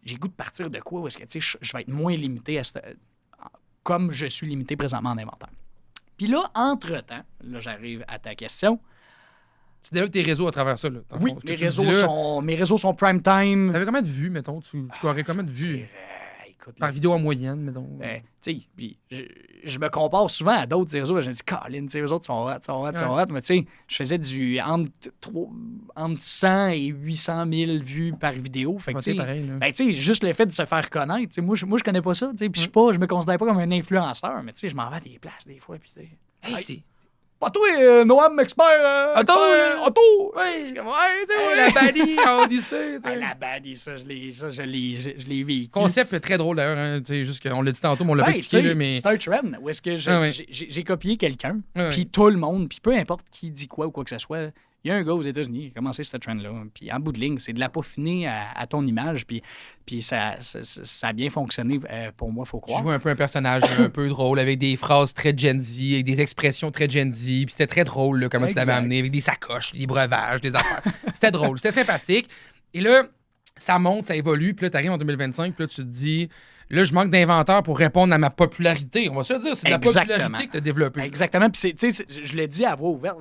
j'ai goût de partir de quoi? Ou est-ce que je vais être moins limité comme je suis limité présentement en inventaire? Puis là, entre-temps, là, j'arrive à ta question. Tu développes tes réseaux à travers ça. Là, oui, mes réseaux sont prime time. T'avais combien de vues, mettons? Tu aurais combien de vues? Par vidéo en moyenne, mettons. Puis je me compare souvent à d'autres réseaux. Je me dis, Colin, eux autres sont hot. Mais je faisais entre 100 et 800 000 vues par vidéo. Fait que, pareil, juste le fait de se faire connaître. Moi, je connais pas ça. Puis je me considère pas comme un influenceur, mais je m'en vais à des places des fois. Puis, Pas toi, Noam, expert Auto, expert là. auto. Oui. Ouais, c'est Hey, vrai. la baddie, on dit ça. tu sais. Ah, la baddie, ça, je l'ai vécu. Concept très drôle d'ailleurs. Hein, tu sais, juste qu'on l'a dit tantôt, mais on l'a pas Ben, expliqué. tu sais, Là, mais... c'est un trend où est-ce que Ah ouais. j'ai copié quelqu'un, Ah ouais. puis tout le monde, puis peu importe qui dit quoi ou quoi que ce soit, il y a un gars aux États-Unis qui a commencé ce trend-là. Puis en bout de ligne, c'est de la peaufiner à ton image, puis ça a bien fonctionné pour moi, il faut Tu croire. jouais un peu un personnage un peu drôle avec des phrases très Gen Z, avec des expressions très Gen Z. Puis c'était très drôle là, comment tu l'avais Exact. amené, avec des sacoches, des breuvages, des affaires. C'était drôle, c'était sympathique. Et là, ça monte, ça évolue. Puis là, tu arrives en 2025, puis là, tu te dis, là, je manque d'inventeurs pour répondre à ma popularité. On va se le dire, c'est de la Exactement. popularité que tu as développée. Exactement. Puis je le dis à voix ouverte.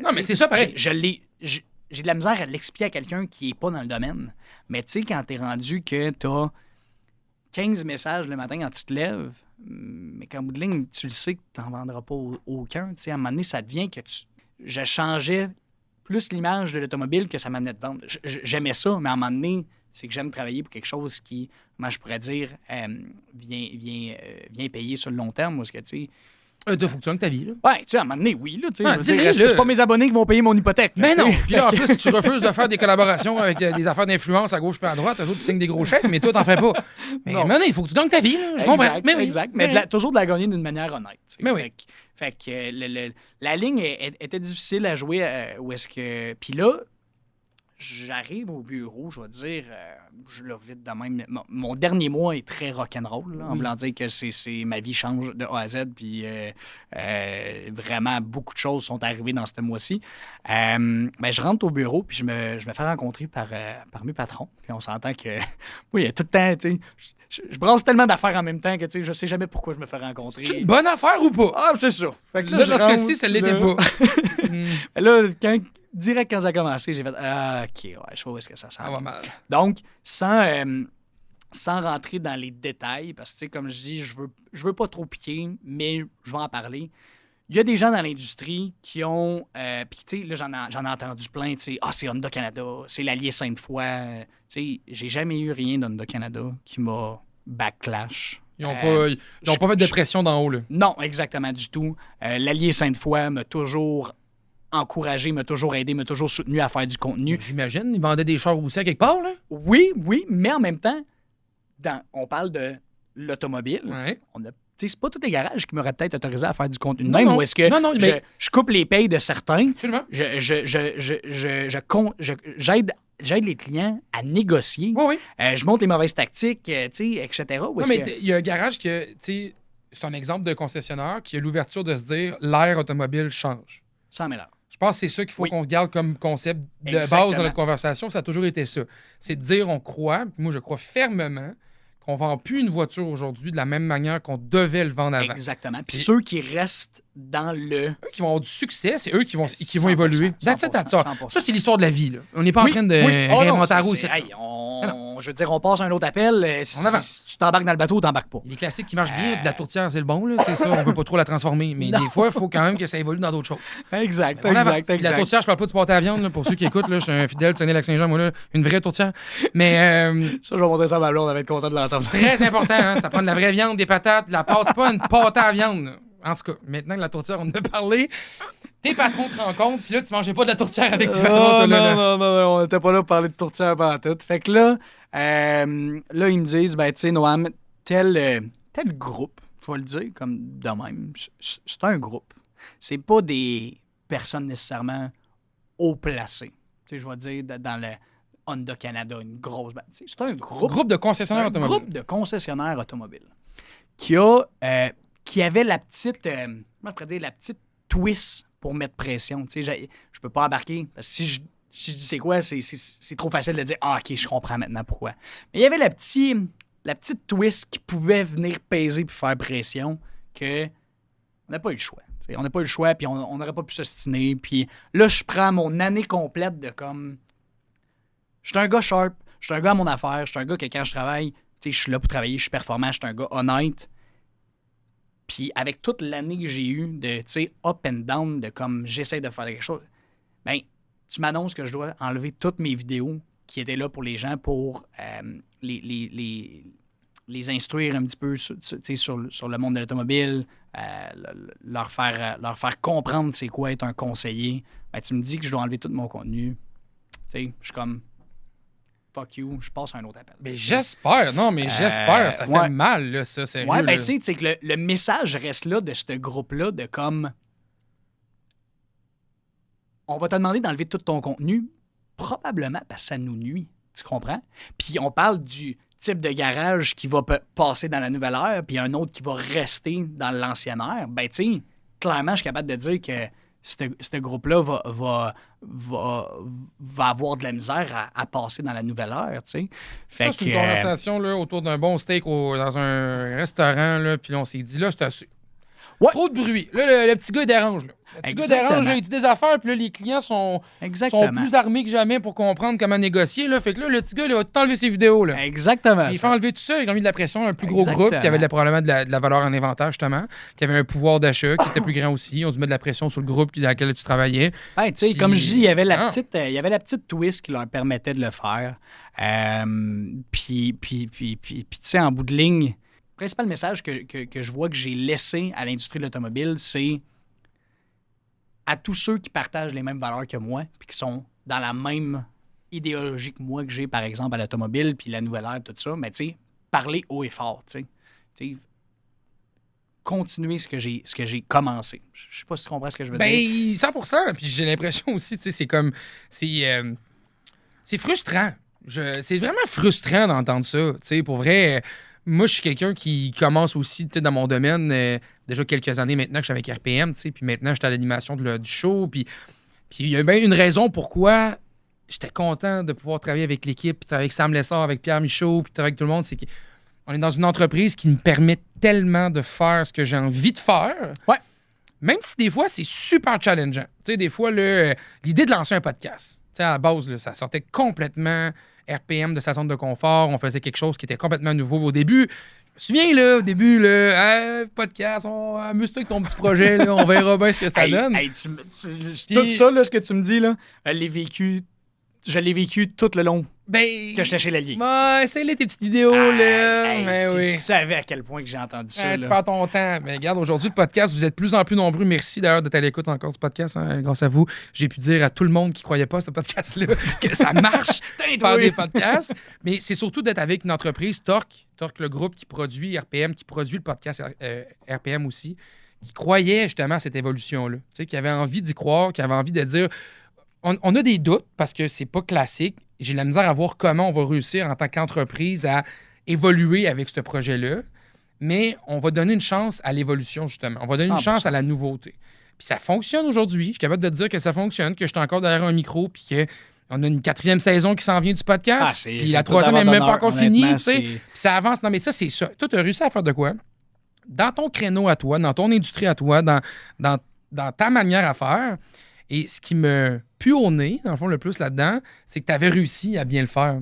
Non, mais c'est ça, pareil. J'ai de la misère à l'expliquer à quelqu'un qui n'est pas dans le domaine. Mais tu sais, quand t'es rendu que t'as 15 messages le matin quand tu te lèves, mais qu'en bout de ligne, tu le sais que t'en vendras pas aucun. Tu sais, à un moment donné, ça devient que je changeais plus l'image de l'automobile que ça m'amenait de vendre. J'aimais ça, mais à un moment donné, c'est que j'aime travailler pour quelque chose qui, moi, je pourrais dire, vient payer sur le long terme. Parce que, tu sais, T'as fonctionné ta vie, là. ouais, tu sais, à un moment donné, oui, là, tu sais, Ah, je veux dire, dis-le, là. c'est pas mes abonnés qui vont payer mon hypothèque. là, Mais tu non! sais. Puis là, en plus, tu refuses de faire des collaborations avec des affaires d'influence à gauche puis à droite. Eux autres, tu signes des gros chèques, mais toi, t'en fais pas. Mais Non. maintenant, il faut que tu gagnes ta vie, là. Je comprends. Exact, Mais oui. exact. Mais toujours de la gagner d'une manière honnête. tu sais. Mais oui. Fait que la ligne était difficile à jouer. Où est-ce que. Puis là, j'arrive au bureau, je vais dire, je le vite de même. Mon dernier mois est très rock'n'roll, là, en voulant dire que ma vie change de A à Z, puis vraiment beaucoup de choses sont arrivées dans ce mois-ci. Ben, je rentre au bureau, puis je me fais rencontrer par mes patrons, puis on s'entend que, oui, il y a tout le temps, tu sais, je brasse tellement d'affaires en même temps que, tu sais, je sais jamais pourquoi je me fais rencontrer. C'est une bonne affaire ou pas? Ah, c'est ça. Fait que Là, je dans ce rentre, cas-ci, ça l'était là. pas. Hmm, Là, direct quand ça a commencé, j'ai fait OK, ouais, je vois où est-ce que ça ça va s'en va. mal. Donc, sans rentrer dans les détails, parce que, tu sais, comme je dis, je veux pas trop piquer, mais je vais en parler. Il y a des gens dans l'industrie qui ont. Puis, tu sais, là, j'en ai entendu plein, tu sais, c'est Honda Canada, c'est l'Allier Sainte-Foy. Tu sais, j'ai jamais eu rien d'Honda Canada qui m'a backlash. Ils n'ont pas fait de pression d'en haut, là. Non, exactement, du tout. L'Allier Sainte-Foy m'a toujours encouragé, m'a toujours aidé, m'a toujours soutenu à faire du contenu. J'imagine, ils vendaient des chars aussi à quelque part, là. Oui, mais en même temps, on parle de l'automobile. Ouais. Tu sais, c'est pas tous les garages qui m'auraient peut-être autorisé à faire du contenu de Non, même, non. ou est-ce que Non, mais- je coupe les payes de certains, Absolument. j'aide les clients à négocier, Oui, oui. je monte les mauvaises tactiques, tu sais, etc. Ou Non, est-ce mais que- il y a un garage que, tu sais, c'est un exemple de concessionnaire qui a l'ouverture de se dire l'ère automobile change. 100 000 heures. Je pense que c'est ça qu'il faut Oui. qu'on garde comme concept de Exactement. base dans notre conversation. Ça a toujours été ça. C'est de dire on croit, puis moi je crois fermement, qu'on ne vend plus une voiture aujourd'hui de la même manière qu'on devait le vendre avant. Exactement. Puis Et- ceux qui restent dans le... Eux qui vont avoir du succès, c'est eux qui vont 100%, évoluer. That's it, that's all. 100%. Ça, c'est l'histoire de la vie. Là. On n'est pas en train de Oh non, réinventer la c'est- roue. c'est- c'est- hey, je veux dire, on passe à un autre appel. On avance. Si tu t'embarques dans le bateau, t'embarques pas. Les classiques qui marchent bien, de la tourtière, c'est le bon, là, c'est ça. On ne veut pas trop la transformer. Mais des fois, il faut quand même que ça évolue dans d'autres choses. Exact, On avance. exact, Puis La exact. tourtière, je parle pas du pâté à viande, là, pour ceux qui écoutent. Là, je suis un fidèle de Saguenay-Lac-Saint-Jean, moi, là, une vraie tourtière. Mais Ça, je vais montrer ça à ma blonde, elle va être contente de l'entendre. très important, hein, ça prend de la vraie viande, des patates, de la pâte. C'est pas une pâte à viande. Là. En tout cas, maintenant que la tourtière, on en a parlé, tes patrons te rencontrent, puis là, tu mangeais pas de la tourtière avec tes patrons. Oh, toi, là, là. non, on n'était pas là pour parler de tourtière pendant tout. Fait que là, ils me disent, ben, tu sais, Noam, tel groupe, je vais le dire comme de même, c'est un groupe. C'est pas des personnes nécessairement haut placées. Tu sais, je vais dire dans le Honda Canada, une grosse... tu sais, c'est un groupe. Groupe de concessionnaires Un automobiles. groupe de concessionnaires automobiles qui avait la petite, moi je pourrais dire la petite twist pour mettre pression. Tu sais, je peux pas embarquer parce que si je dis c'est quoi, c'est trop facile de dire ok, je comprends maintenant pourquoi. Mais il y avait la petite twist qui pouvait venir peser puis faire pression que on n'a pas eu le choix. Tu sais, on n'a pas eu le choix puis on n'aurait pas pu s'ostiner. Puis là, je prends mon année complète de comme je suis un gars sharp, je suis un gars à mon affaire, je suis un gars que quand je travaille, tu sais, je suis là pour travailler, je suis performant, je suis un gars honnête. Puis avec toute l'année que j'ai eue de, tu sais, up and down, de comme j'essaie de faire quelque chose, ben tu m'annonces que je dois enlever toutes mes vidéos qui étaient là pour les gens pour les instruire un petit peu sur le monde de l'automobile, leur faire comprendre c'est quoi être un conseiller. Ben, tu me dis que je dois enlever tout mon contenu. Je suis comme fuck you, je passe à un autre appel. Mais j'espère, j'espère. Ça fait mal, là, ça, sérieux. Ouais, ben tu sais que le message reste là de ce groupe-là de comme on va te demander d'enlever tout ton contenu, probablement parce que ça nous nuit. Tu comprends? Puis on parle du type de garage qui va passer dans la nouvelle ère, puis un autre qui va rester dans l'ancienne ère. Ben, tu sais, clairement, je suis capable de dire que ce groupe-là va avoir de la misère à passer dans la nouvelle ère, tu sais. Ça, c'est une conversation là, autour d'un bon steak dans un restaurant, là, puis là, on s'est dit, là, c'est assez. Ouais. Trop de bruit. Là, le petit gars, il dérange. Là. Le petit gars dérange, là, il dit des affaires, puis là, les clients sont plus armés que jamais pour comprendre comment négocier. Là. Fait que là, le petit gars, il va tout enlever ses vidéos. Là. Exactement. Il fait enlever tout ça, il a mis de la pression à un plus gros groupe qui avait probablement de la valeur en inventaire, justement, qui avait un pouvoir d'achat, qui était plus grand aussi. On se met de la pression sur le groupe dans lequel tu travaillais. Ouais, tu sais, comme je dis, il y avait la petite twist qui leur permettait de le faire. Puis tu sais, en bout de ligne, le principal message que je vois que j'ai laissé à l'industrie de l'automobile, c'est à tous ceux qui partagent les mêmes valeurs que moi puis qui sont dans la même idéologie que moi que j'ai, par exemple, à l'automobile puis la nouvelle ère, tout ça, mais tu sais, parler haut et fort, tu sais. Continuer ce que j'ai commencé. Je sais pas si tu comprends ce que je veux dire. 100%. Puis j'ai l'impression aussi, tu sais, c'est comme... C'est frustrant. C'est vraiment frustrant d'entendre ça. Tu sais, pour vrai... Moi, je suis quelqu'un qui commence aussi dans mon domaine déjà quelques années maintenant que je suis avec RPM, puis maintenant, je suis à l'animation du show. Puis il y a bien une raison pourquoi j'étais content de pouvoir travailler avec l'équipe, puis avec Sam Lessard, avec Pierre Michaud, puis avec tout le monde. C'est qu'on est dans une entreprise qui me permet tellement de faire ce que j'ai envie de faire. Ouais. Même si des fois, c'est super challengeant. Tu sais, des fois, l'idée de lancer un podcast, tu sais, à la base, là, ça sortait complètement... RPM de sa zone de confort, on faisait quelque chose qui était complètement nouveau au début. Je me souviens, là, au début, là, podcast, amuse-toi avec ton petit projet, là, on verra bien ce que ça donne. Tout ça, là, ce que tu me dis, là, je l'ai vécu tout le long que j'étais chez l'Allier. Essaye-les tes petites vidéos, là. Tu savais à quel point que j'ai entendu ça. Tu perds ton temps. Mais regarde, aujourd'hui, le podcast, vous êtes de plus en plus nombreux. Merci d'ailleurs d'être à l'écoute encore du podcast. Hein. Grâce à vous, j'ai pu dire à tout le monde qui ne croyait pas à ce podcast-là que ça marche de faire des podcasts. Mais c'est surtout d'être avec une entreprise, Torque, le groupe qui produit RPM, qui produit le podcast RPM aussi, qui croyait justement à cette évolution-là. Tu sais, qui avait envie d'y croire, qui avait envie de dire... On a des doutes parce que c'est pas classique. J'ai de la misère à voir comment on va réussir en tant qu'entreprise à évoluer avec ce projet-là. Mais on va donner une chance à l'évolution, justement. On va donner 100%. Une chance à la nouveauté. Puis ça fonctionne aujourd'hui. Je suis capable de te dire que ça fonctionne, que je suis encore derrière un micro, puis qu'on a une 4e saison qui s'en vient du podcast. Puis la 3e n'est même pas encore finie. Puis ça avance. Non, mais ça, c'est ça. Toi, tu as réussi à faire de quoi? Dans ton créneau à toi, dans ton industrie à toi, dans ta manière à faire. Et ce qui me pue au nez, dans le fond, le plus là-dedans, c'est que tu avais réussi à bien le faire.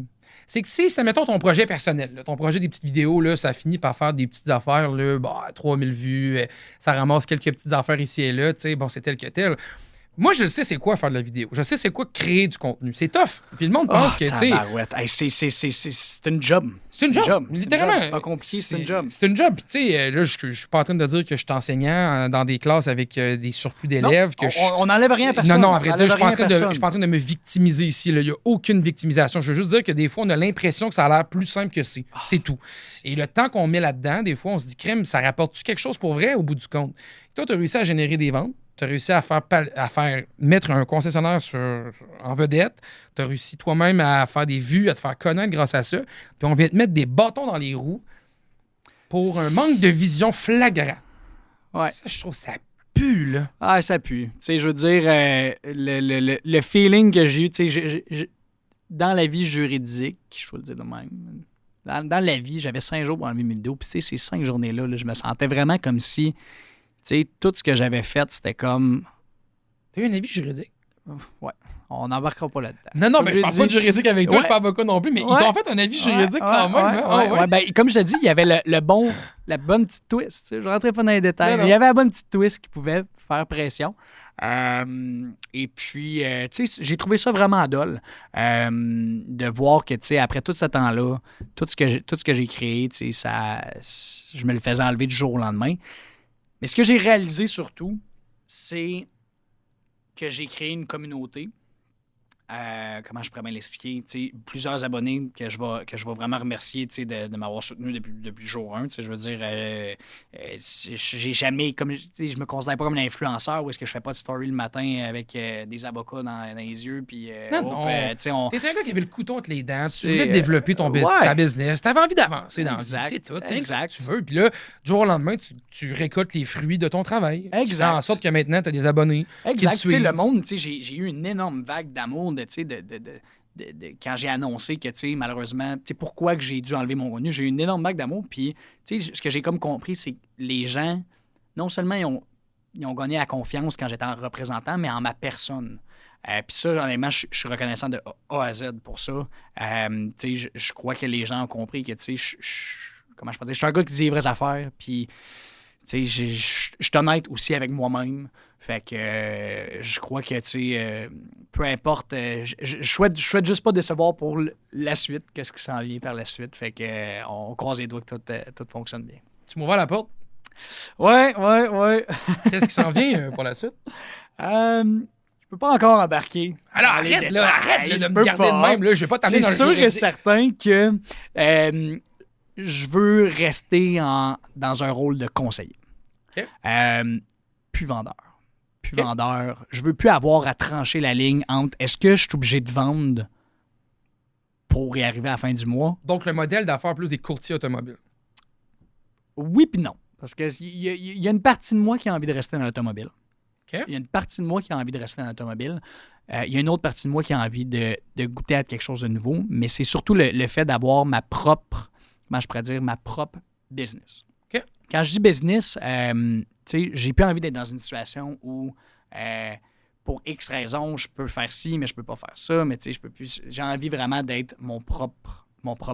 C'est que si, mettons ton projet personnel, là, ton projet des petites vidéos, là, ça finit par faire des petites affaires, là, 3000 vues, ça ramasse quelques petites affaires ici et là, tu sais, bon, c'est tel que tel. Moi, je sais c'est quoi faire de la vidéo. Je sais c'est quoi créer du contenu. C'est tough. Puis le monde pense que, tu sais... C'est une job. C'est une job. Littéralement. C'est pas compliqué, c'est une job. C'est une job. Puis, tu sais, là, je suis pas en train de dire que je suis enseignant dans des classes avec des surplus d'élèves. On n'enlève rien à personne. Non, à vrai dire, je suis pas en train de me victimiser ici. Il n'y a aucune victimisation. Je veux juste dire que des fois, on a l'impression que ça a l'air plus simple que c'est. C'est tout. Et le temps qu'on met là-dedans, des fois, on se dit, crème, ça rapporte-tu quelque chose pour vrai au bout du compte? Toi, tu as réussi à générer des ventes. Tu as réussi à faire mettre un concessionnaire en vedette. Tu as réussi toi-même à faire des vues, à te faire connaître grâce à ça. Puis on vient te mettre des bâtons dans les roues pour un manque de vision flagrant. Ouais. Ça, je trouve ça pue, là. Ah, ça pue. Tu sais, je veux dire, le feeling que j'ai eu, tu sais, dans la vie juridique, je vais le dire de même, dans la vie, j'avais 5 jours pour enlever mes vidéos. Puis tu sais, ces 5 journées-là, là, je me sentais vraiment comme si... Tu sais, tout ce que j'avais fait, c'était comme... T'as eu un avis juridique? Ouais. On n'embarquera pas là-dedans. Non, Comme mais je j'ai parle dit- pas de juridique avec toi, Ouais. je parle pas non plus, mais ils Ouais. t'ont fait un avis juridique quand même. hein? Ah ouais? Ben, comme je te dis, il y avait la bonne petite twist. Je ne rentrais pas dans les détails, Non, mais non. il y avait la bonne petite twist qui pouvait faire pression. Et puis, tu sais, j'ai trouvé ça vraiment dole de voir que, tu sais, après tout ce temps-là, tout ce que j'ai créé, tu sais, je me le faisais enlever du jour au lendemain. Mais ce que j'ai réalisé surtout, c'est que j'ai créé une communauté. Comment je pourrais bien l'expliquer? Tu sais, plusieurs abonnés que je vais vraiment remercier, tu sais, de m'avoir soutenu depuis jour 1. Tu sais, je veux dire, j'ai jamais, comme, tu sais, je me considère pas comme un influenceur où est-ce que je fais pas de story le matin avec des avocats dans les yeux. Puis, Non. tu sais, T'es un gars qui avait le couteau entre les dents, tu C'est, voulais développer ouais. ta business, t'avais envie d'avancer dans la vie, Exact, c'est tout. Tu sais, exact. tu veux. Puis là, du jour au lendemain, tu récoltes les fruits de ton travail. Exact. Tu fais en sorte que maintenant, t'as des abonnés. Exact. qui te Tu sais, le suivent. monde, tu sais, j'ai eu une énorme vague d'amour de quand j'ai annoncé que, tu sais, malheureusement, tu sais, pourquoi que j'ai dû enlever mon contenu, j'ai eu une énorme vague d'amour. Puis, tu sais, ce que j'ai comme compris, c'est que les gens, non seulement ils ont gagné la confiance quand j'étais en représentant, mais en ma personne. Puis ça, honnêtement, je suis reconnaissant de A à Z pour ça. Tu sais, je crois que les gens ont compris que, tu sais, comment je peux dire, je suis un gars qui dit les vraies affaires. Puis, tu sais, je suis honnête aussi avec moi-même. Fait que je crois que, tu sais, peu importe, je souhaite juste pas décevoir pour la suite, qu'est-ce qui s'en vient par la suite. Fait que on croise les doigts que tout fonctionne bien. Tu m'ouvres la porte. Ouais. Qu'est-ce qui s'en vient pour la suite? Je peux pas encore embarquer. Alors, dans les arrête détails, là, de je me peux garder pas. de même. Là, je vais pas t'amener C'est dans le sûr et juridique. certain que je veux rester dans un rôle de conseiller. OK. Plus vendeur. Je veux plus avoir à trancher la ligne entre est-ce que je suis obligé de vendre pour y arriver à la fin du mois? Donc, le modèle d'affaires plus des courtiers automobiles. Oui puis non. Parce qu'il y a une partie de moi qui a envie de rester dans l'automobile. OK. Il y a une partie de moi qui a envie de rester dans l'automobile. Il y a une autre partie de moi qui a envie de goûter à quelque chose de nouveau. Mais c'est surtout le fait d'avoir ma propre business. OK. Quand je dis business, tu sais, j'ai plus envie d'être dans une situation où pour X raisons, je peux faire ci, mais je peux pas faire ça. Mais tu sais, je peux plus. J'ai envie vraiment d'être mon propre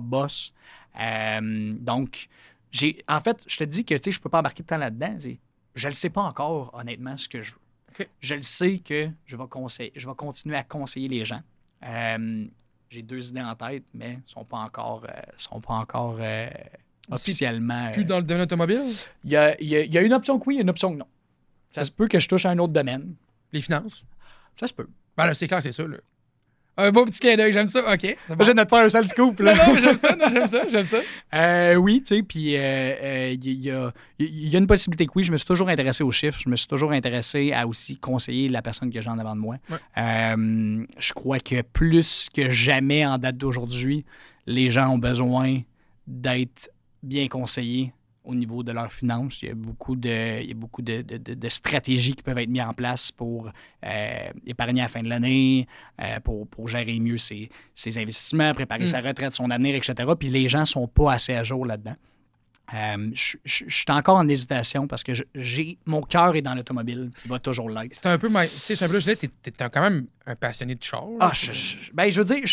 boss. Donc, en fait, je te dis que tu sais, je peux pas embarquer de temps là-dedans. Je le sais pas encore, honnêtement, ce que je veux. OK. Je le sais que je vais continuer à conseiller les gens. J'ai 2 idées en tête, mais sont pas encore officiellement. Plus dans le domaine automobile? Il y a une option que oui, il y a une option que non. Ça se peut que je touche à un autre domaine. Les finances? Ça se peut. Ben là, c'est clair, c'est ça. Là. Un beau petit clin d'œil, j'aime ça. OK. C'est bon. Je viens de te faire un sale scoop, Non, là. non, j'aime ça. Oui, tu sais, puis il y a une possibilité que oui. Je me suis toujours intéressé aux chiffres. Je me suis toujours intéressé à aussi conseiller la personne que j'ai en avant de moi. Ouais. Je crois que plus que jamais en date d'aujourd'hui, les gens ont besoin d'être bien conseillés au niveau de leurs finances. Il y a beaucoup de stratégies qui peuvent être mises en place pour épargner à la fin de l'année, pour gérer mieux ses investissements, préparer sa retraite, son avenir, etc. Puis les gens ne sont pas assez à jour là-dedans. Je suis encore en hésitation parce que mon cœur est dans l'automobile. Il va toujours l'être. C'est un peu... Tu sais, c'est un peu là, t'es quand même un passionné de char. Ah, je veux dire,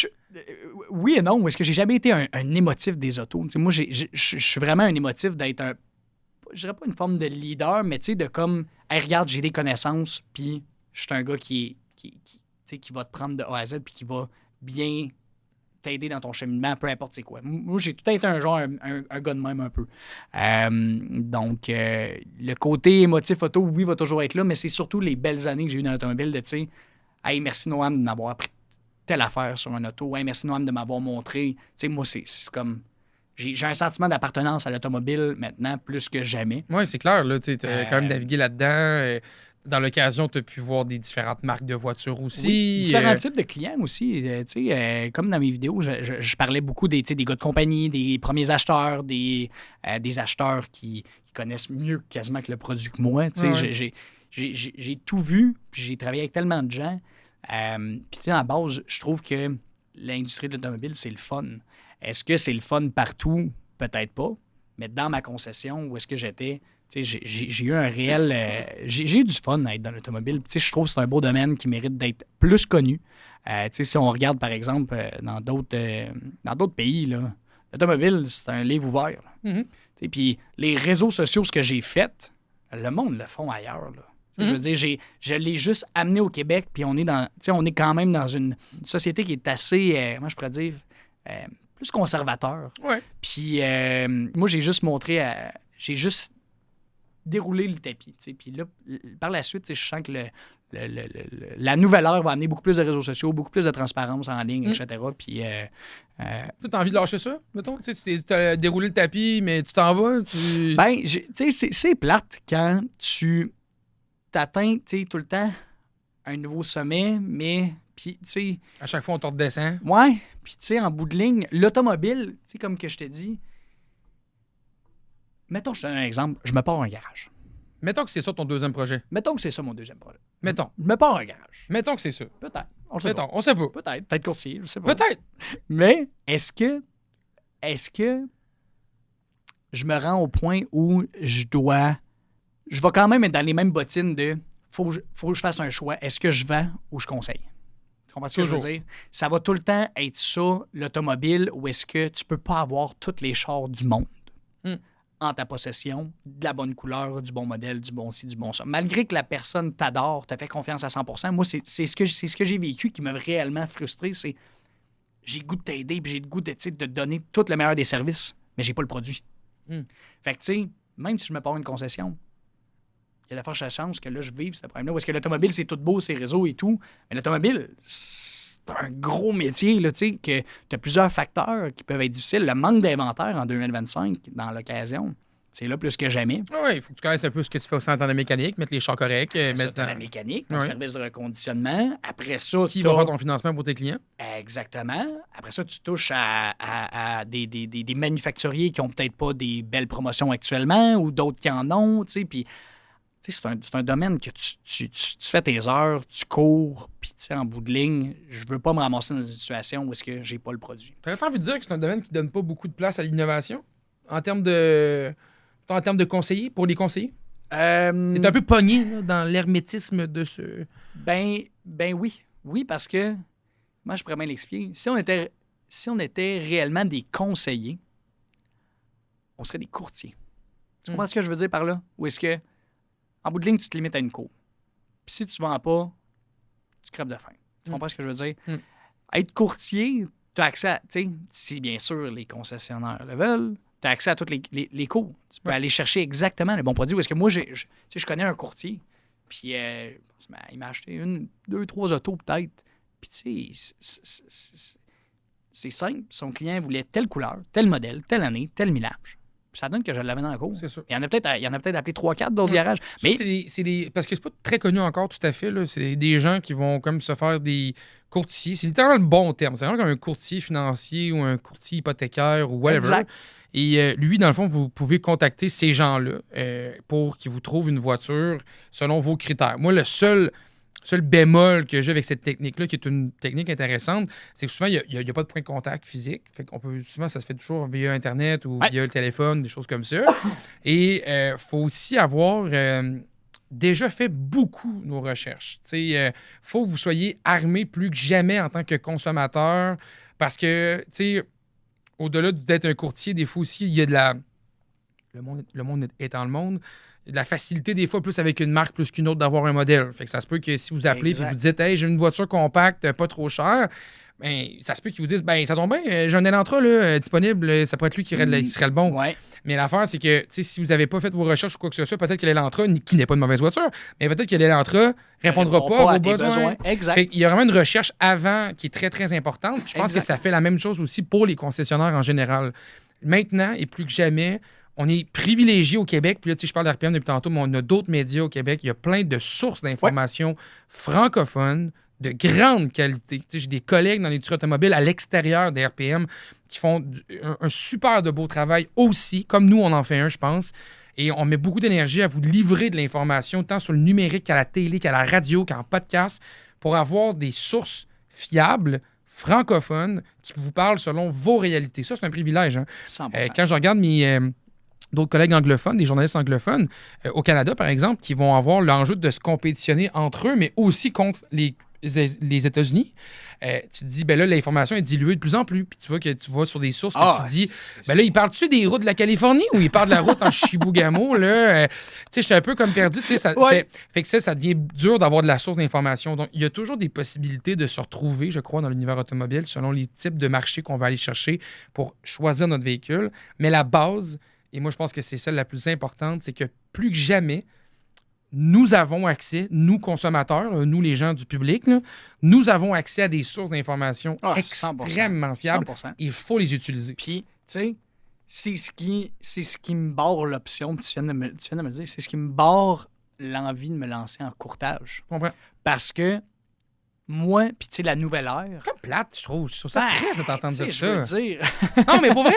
oui et non. Est-ce que j'ai jamais été un émotif des autos? Tu sais, moi, je suis vraiment un émotif d'être un... Je dirais pas une forme de leader, mais tu sais, de comme, hey, regarde, j'ai des connaissances, puis je suis un gars qui va te prendre de A à Z, puis qui va bien t'aider dans ton cheminement, peu importe c'est quoi. Moi, j'ai tout été un genre, un gars de même un peu. Donc, le côté émotif auto, oui, va toujours être là, mais c'est surtout les belles années que j'ai eues dans l'automobile de, tu sais, hey, merci Noam de m'avoir appris telle affaire sur un auto. Hey, merci Noam de m'avoir montré. Tu sais, moi, c'est comme... J'ai un sentiment d'appartenance à l'automobile maintenant plus que jamais. Oui, c'est clair. Tu as quand même navigué là-dedans. Dans l'occasion, tu as pu voir des différentes marques de voitures aussi. Oui, différents types de clients aussi. Comme dans mes vidéos, je parlais beaucoup des gars de compagnie, des premiers acheteurs, des acheteurs qui connaissent mieux quasiment que le produit que moi. Ouais. J'ai tout vu, puis j'ai travaillé avec tellement de gens. Puis à la base, je trouve que l'industrie de l'automobile, c'est le fun. Est-ce que c'est le fun partout? Peut-être pas. Mais dans ma concession, où est-ce que j'étais, j'ai eu un réel... j'ai eu du fun à être dans l'automobile. Je trouve que c'est un beau domaine qui mérite d'être plus connu. Si on regarde, par exemple, dans d'autres pays, là, l'automobile, c'est un livre ouvert. Puis les réseaux sociaux, ce que j'ai fait, le monde le font ailleurs. Là. Je veux dire, je l'ai juste amené au Québec, puis on est quand même dans une société qui est assez, moi je pourrais dire, plus conservateur. Ouais. Puis moi, j'ai juste j'ai juste déroulé le tapis. Puis là, par la suite, je sens que la nouvelle ère va amener beaucoup plus de réseaux sociaux, beaucoup plus de transparence en ligne, etc. Puis... tu as envie de lâcher ça, mettons? Tu as déroulé le tapis, mais tu t'en vas? Ben, c'est plate quand tu t'atteins tout le temps un nouveau sommet, mais... Puis, tu sais... À chaque fois, on te redescend. Ouais. Puis, tu sais, en bout de ligne, l'automobile, tu sais, comme que je te dis... Mettons, je te donne un exemple. Je me pars un garage. Mettons que c'est ça ton deuxième projet. Mettons que c'est ça mon deuxième projet. Mettons. Je me pars un garage. Mettons que c'est ça. Peut-être. On sait pas. On sait pas. Peut-être courtier, je sais pas. Peut-être. Mais est-que je me rends au point où je vais quand même être dans les mêmes bottines de faut que je fasse un choix. Est-ce que je vends ou je conseille? Tu comprends ce que je veux dire? Ça va tout le temps être ça, l'automobile, où est-ce que tu peux pas avoir tous les chars du monde en ta possession, de la bonne couleur, du bon modèle, du bon ci, du bon ça. Malgré que la personne t'adore, t'a fait confiance à 100%, moi, c'est ce que j'ai vécu qui m'a réellement frustré, c'est j'ai le goût de t'aider puis j'ai le goût de te donner tout le meilleur des services, mais j'ai pas le produit. Fait que, tu sais, même si je me pars une concession, il y a de fortes chances que là, je vive ce problème-là. Parce que l'automobile, c'est tout beau, ses réseaux et tout. Mais l'automobile, c'est un gros métier, là, tu sais, que tu as plusieurs facteurs qui peuvent être difficiles. Le manque d'inventaire en 2025, dans l'occasion, c'est là plus que jamais. Oui, il faut que tu connaisses un peu ce que tu fais au centre de mécanique, mettre les chars corrects. Mettre la mécanique, le service de reconditionnement. Après ça, qui va faire ton financement pour tes clients? Exactement. Après ça, tu touches à des manufacturiers qui n'ont peut-être pas des belles promotions actuellement ou d'autres qui en ont, tu sais, puis... C'est un domaine que tu fais tes heures, tu cours, puis en bout de ligne, je veux pas me ramasser dans une situation où est-ce que j'ai pas le produit. T'aurais-tu envie de dire que c'est un domaine qui donne pas beaucoup de place à l'innovation en termes de conseillers, pour les conseillers? T'es un peu pogné là, dans l'hermétisme de ce... Ben oui. Oui, parce que, moi je pourrais bien l'expliquer, si on était réellement des conseillers, on serait des courtiers. Tu comprends ce que je veux dire par là? Ou est-ce que en bout de ligne, tu te limites à une cour. Puis si tu ne vends pas, tu crèves de faim. Tu comprends ce que je veux dire? Être courtier, tu as accès à, tu sais, si bien sûr les concessionnaires le veulent, tu as accès à toutes les cours. Tu peux aller chercher exactement le bon produit. Parce que moi, je connais un courtier, puis il m'a acheté 1, 2, 3 autos peut-être. Puis tu sais, c'est simple. Son client voulait telle couleur, tel modèle, telle année, tel millage. Ça donne que je l'avais dans la cour. C'est sûr. Il y en a peut-être appelé 3-4 d'autres garages. Mais parce que c'est pas très connu encore tout à fait. Là. C'est des gens qui vont comme se faire des courtiers. C'est littéralement le bon terme. C'est vraiment comme un courtier financier ou un courtier hypothécaire ou whatever. Exact. Et lui, dans le fond, vous pouvez contacter ces gens-là pour qu'ils vous trouvent une voiture selon vos critères. Moi, le seul bémol que j'ai avec cette technique-là, qui est une technique intéressante, c'est que souvent, il n'y a pas de point de contact physique. Fait qu'on peut, souvent, ça se fait toujours via Internet ou via le téléphone, des choses comme ça. Et il faut aussi avoir déjà fait beaucoup nos recherches. Il faut que vous soyez armé plus que jamais en tant que consommateur parce que, au-delà d'être un courtier, des fois aussi, il y a de la... Le monde étant le monde, de la facilité des fois plus avec une marque plus qu'une autre d'avoir un modèle. Fait que ça se peut que si vous appelez et vous dites « Hey, j'ai une voiture compacte, pas trop chère », ben, ça se peut qu'ils vous disent « Ben, ça tombe bien, j'ai un Elantra là, disponible, ça pourrait être lui qui serait le bon. Ouais. » Mais l'affaire, c'est que si vous n'avez pas fait vos recherches ou quoi que ce soit, peut-être que l'Elantra, qui n'est pas une mauvaise voiture, mais peut-être que l'Elantra répondra pas à vos besoins. Exact. Il y a vraiment une recherche avant qui est très, très importante. Je pense que ça fait la même chose aussi pour les concessionnaires en général. Maintenant, et plus que jamais, on est privilégié au Québec. Puis là, je parle d'RPM depuis tantôt, mais on a d'autres médias au Québec. Il y a plein de sources d'informations francophones de grande qualité. J'ai des collègues dans l'industrie automobile à l'extérieur des RPM qui font un super de beau travail aussi, comme nous, on en fait un, je pense. Et on met beaucoup d'énergie à vous livrer de l'information, tant sur le numérique qu'à la télé, qu'à la radio, qu'en podcast, pour avoir des sources fiables, francophones, qui vous parlent selon vos réalités. Ça, c'est un privilège. Hein? Quand je regarde d'autres collègues anglophones, des journalistes anglophones, au Canada, par exemple, qui vont avoir l'enjeu de se compétitionner entre eux, mais aussi contre les États-Unis. Tu te dis, ben là, l'information est diluée de plus en plus. Puis tu vois sur des sources que tu dis, ben là, il parle-tu des routes de la Californie ou il parle de la route en Chibougamau? Là, tu sais, j'étais un peu comme perdu. Tu sais, fait que ça devient dur d'avoir de la source d'information. Donc, il y a toujours des possibilités de se retrouver, je crois, dans l'univers automobile selon les types de marchés qu'on va aller chercher pour choisir notre véhicule. Mais la base, et moi, je pense que c'est celle la plus importante, c'est que plus que jamais, nous avons accès, nous consommateurs, nous les gens du public, là, nous avons accès à des sources d'informations extrêmement fiables. 100%. Il faut les utiliser. Puis, tu sais, c'est ce qui me barre l'option, puis tu viens de me le dire, c'est ce qui me barre l'envie de me lancer en courtage. Je comprends. Parce que moi, puis tu sais, la nouvelle ère... Comme plate, je trouve. Je trouve ça triste de t'entendre dire ça. Je veux dire... Non, mais pour vrai,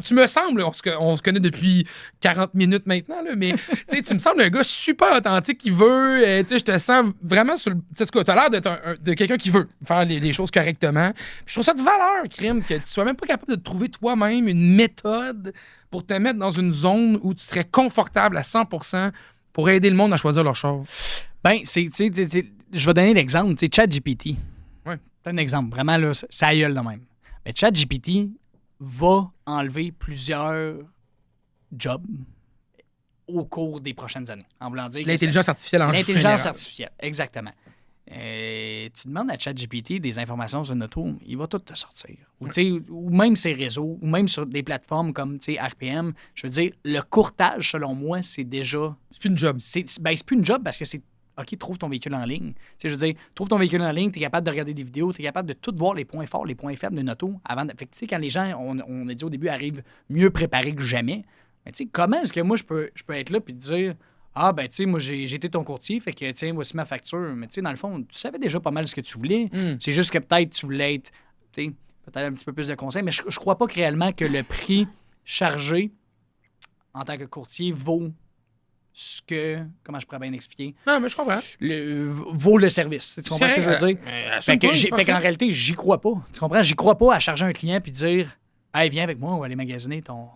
tu me sembles, on se connaît depuis 40 minutes maintenant, là, mais tu me sembles un gars super authentique qui veut, je te sens vraiment sur le... Tu as l'air d'être de quelqu'un qui veut faire les choses correctement. Puis je trouve ça de valeur, crime, que tu sois même pas capable de trouver toi-même une méthode pour te mettre dans une zone où tu serais confortable à 100% pour aider le monde à choisir leur chose. Ben, je vais donner l'exemple, tu sais, ChatGPT. Ouais. C'est un exemple, vraiment, là, ça gueule de même. Mais ChatGPT va enlever plusieurs jobs au cours des prochaines années. En voulant dire L'intelligence artificielle en général. L'intelligence artificielle, exactement. Tu demandes à ChatGPT des informations sur notre auto, il va tout te sortir. Ou même ses réseaux, ou même sur des plateformes comme RPM. Je veux dire, le courtage, selon moi, c'est déjà... C'est plus une job. C'est plus une job parce que c'est OK, trouve ton véhicule en ligne. Je veux dire, trouve ton véhicule en ligne, tu es capable de regarder des vidéos, tu es capable de tout voir les points forts, les points faibles d'une auto. Fait que, quand les gens, on a dit au début, arrivent mieux préparés que jamais, mais comment est-ce que moi, je peux être là et te dire, ah, ben, tu sais, moi, j'ai été ton courtier, fait que, tiens, voici ma facture. Mais, tu sais, dans le fond, tu savais déjà pas mal ce que tu voulais. C'est juste que peut-être tu voulais être, tu sais, peut-être un petit peu plus de conseils, mais je crois pas que réellement que le prix chargé en tant que courtier vaut ce que... Comment je pourrais bien expliquer? Non, mais je comprends. Vaut le service. Tu comprends ce que je veux dire? Fait qu'en réalité, j'y crois pas. Tu comprends? J'y crois pas à charger un client puis dire « Hey, viens avec moi, on va aller magasiner ton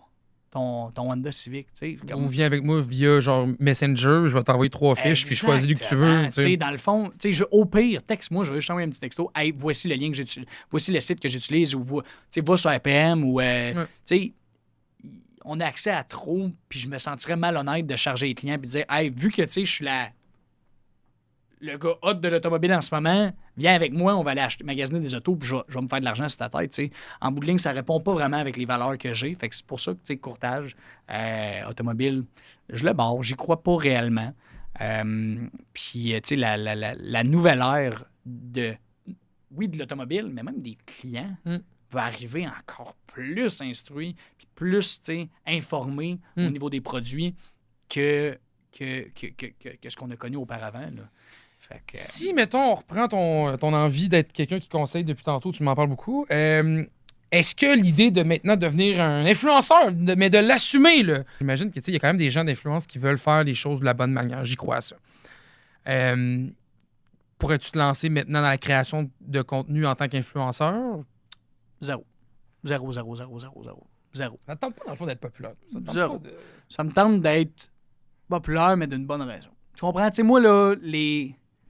Honda Civic. » On vient avec moi via genre Messenger, je vais t'envoyer 3 fiches puis choisis lui que tu veux. Dans le fond, au pire, texte-moi, je vais juste t'envoyer un petit texto. « Hey, voici le lien que j'utilise. Voici le site que j'utilise. » Ou va sur RPM ou... On a accès à trop, puis je me sentirais malhonnête de charger les clients et de dire « Hey, vu que je suis le gars hot de l'automobile en ce moment, viens avec moi, on va aller magasiner des autos, puis je vais me faire de l'argent sur ta tête. » En bout de ligne, ça répond pas vraiment avec les valeurs que j'ai. Fait que c'est pour ça que, courtage automobile, je le barre, j'y crois pas réellement. Puis, la nouvelle ère de l'automobile, mais même des clients, va arriver encore plus instruit, puis plus informé au niveau des produits que ce qu'on a connu auparavant. Là. Fait que, si, mettons, on reprend ton envie d'être quelqu'un qui conseille depuis tantôt, tu m'en parles beaucoup, est-ce que l'idée de maintenant devenir un influenceur, mais de l'assumer, là, j'imagine qu'il y a quand même des gens d'influence qui veulent faire les choses de la bonne manière, j'y crois à ça. Pourrais-tu te lancer maintenant dans la création de contenu en tant qu'influenceur? Zéro. Ça te tente pas, dans le fond, d'être populaire? Zéro. Ça me tente d'être populaire, mais d'une bonne raison. Tu comprends? Tu sais, moi, là,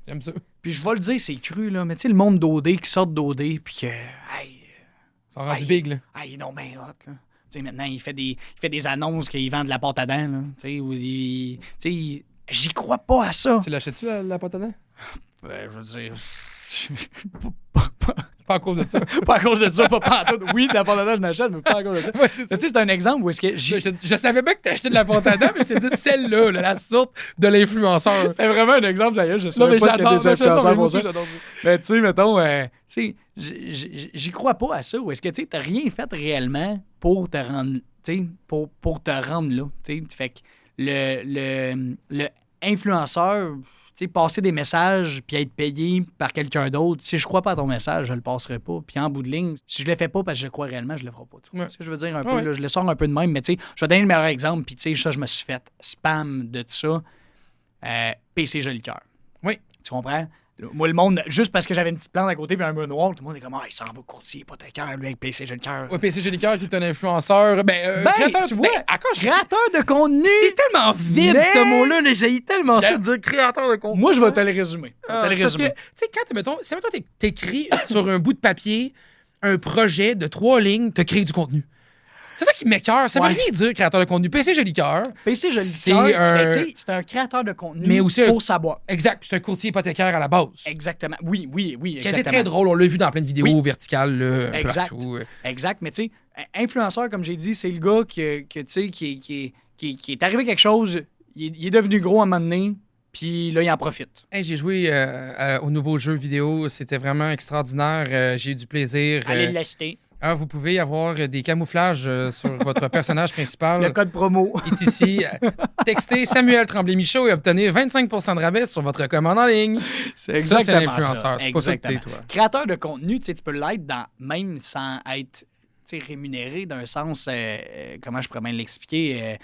J'aime ça. Puis je vais le dire, c'est cru, là, mais tu sais, le monde d'OD qui sort d'OD, puis que... Ça rend du big, là. Non, ben hot, là. Tu sais, maintenant, il fait des annonces qu'il vend de la pâte à dents, là. Tu sais, j'y crois pas à ça. Tu l'achètes-tu, la pâte à dents? Je veux dire... Pas à cause de ça. Pas à cause de ça, pas pantoute. Oui, de la pâte à dents, je m'achète, mais pas à cause de ça. Ouais, c'est ça. Tu sais, c'est un exemple où est-ce que... Je savais bien que t'achetais de la pâte à dents, mais je te dis celle-là, la sorte de l'influenceur. C'était vraiment un exemple, d'ailleurs. Je sais pas s'il y a des influenceurs pour ça. Mais tu sais, mettons, j'y crois pas à ça. Ou est-ce que tu n'as rien fait réellement pour te rendre, pour te rendre là? Fait que le influenceur... passer des messages puis être payé par quelqu'un d'autre, si je crois pas à ton message, je le passerai pas. Puis en bout de ligne, si je le fais pas parce que je le crois réellement, je le ferai pas. Je veux dire un peu, là, je le sors un peu de même, mais je vais donner le meilleur exemple, puis ça, je me suis fait spam de ça. PC Joli Cœur. Oui. Tu comprends? Moi, le monde, juste parce que j'avais une petite plante à côté puis un mur noir, tout le monde est comme, il s'en va courtier hypothécaire, lui, avec PC Jolicoeur. Ouais, PC Jolicoeur qui est un influenceur. Créateur, tu vois, encore, créateur de contenu. c'est tellement vide, Mais- ce mot-là. J'ai tellement ça de dire créateur de contenu. Moi, je vais te le résumer. Parce que, tu sais, quand, mettons, t'écris sur un bout de papier un projet de 3 lignes, t'as créé du contenu. C'est ça qui m'écoeure. Ça veut Ouais. rien dire, créateur de contenu. PC Jolicoeur. PC c'est Jolicoeur, c'est un créateur de contenu Mais aussi pour sa boîte. Exact. C'est un courtier hypothécaire à la base. Exactement. Oui, Qui a été exactement. très drôle. On l'a vu dans plein de vidéos Oui. verticales. Là, un peu Exact. partout. Exact, mais tu sais, influenceur, comme j'ai dit, c'est le gars tu sais, qui est arrivé quelque chose, il est devenu gros à un moment donné, puis là, il en profite. Hey, j'ai joué au nouveau jeu vidéo. C'était vraiment extraordinaire. J'ai eu du plaisir. Allez l'acheter. Vous pouvez avoir des camouflages sur votre personnage principal. Le code promo. est ici. Textez Samuel Tremblay-Michaud et obtenez 25 % de rabais sur votre commande en ligne. C'est Ça, c'est exactement l'influenceur. C'est pas ça que t'es, Exactement. toi. Créateur de contenu, tu sais, tu peux l'être même sans être rémunéré d'un sens, comment je pourrais bien l'expliquer?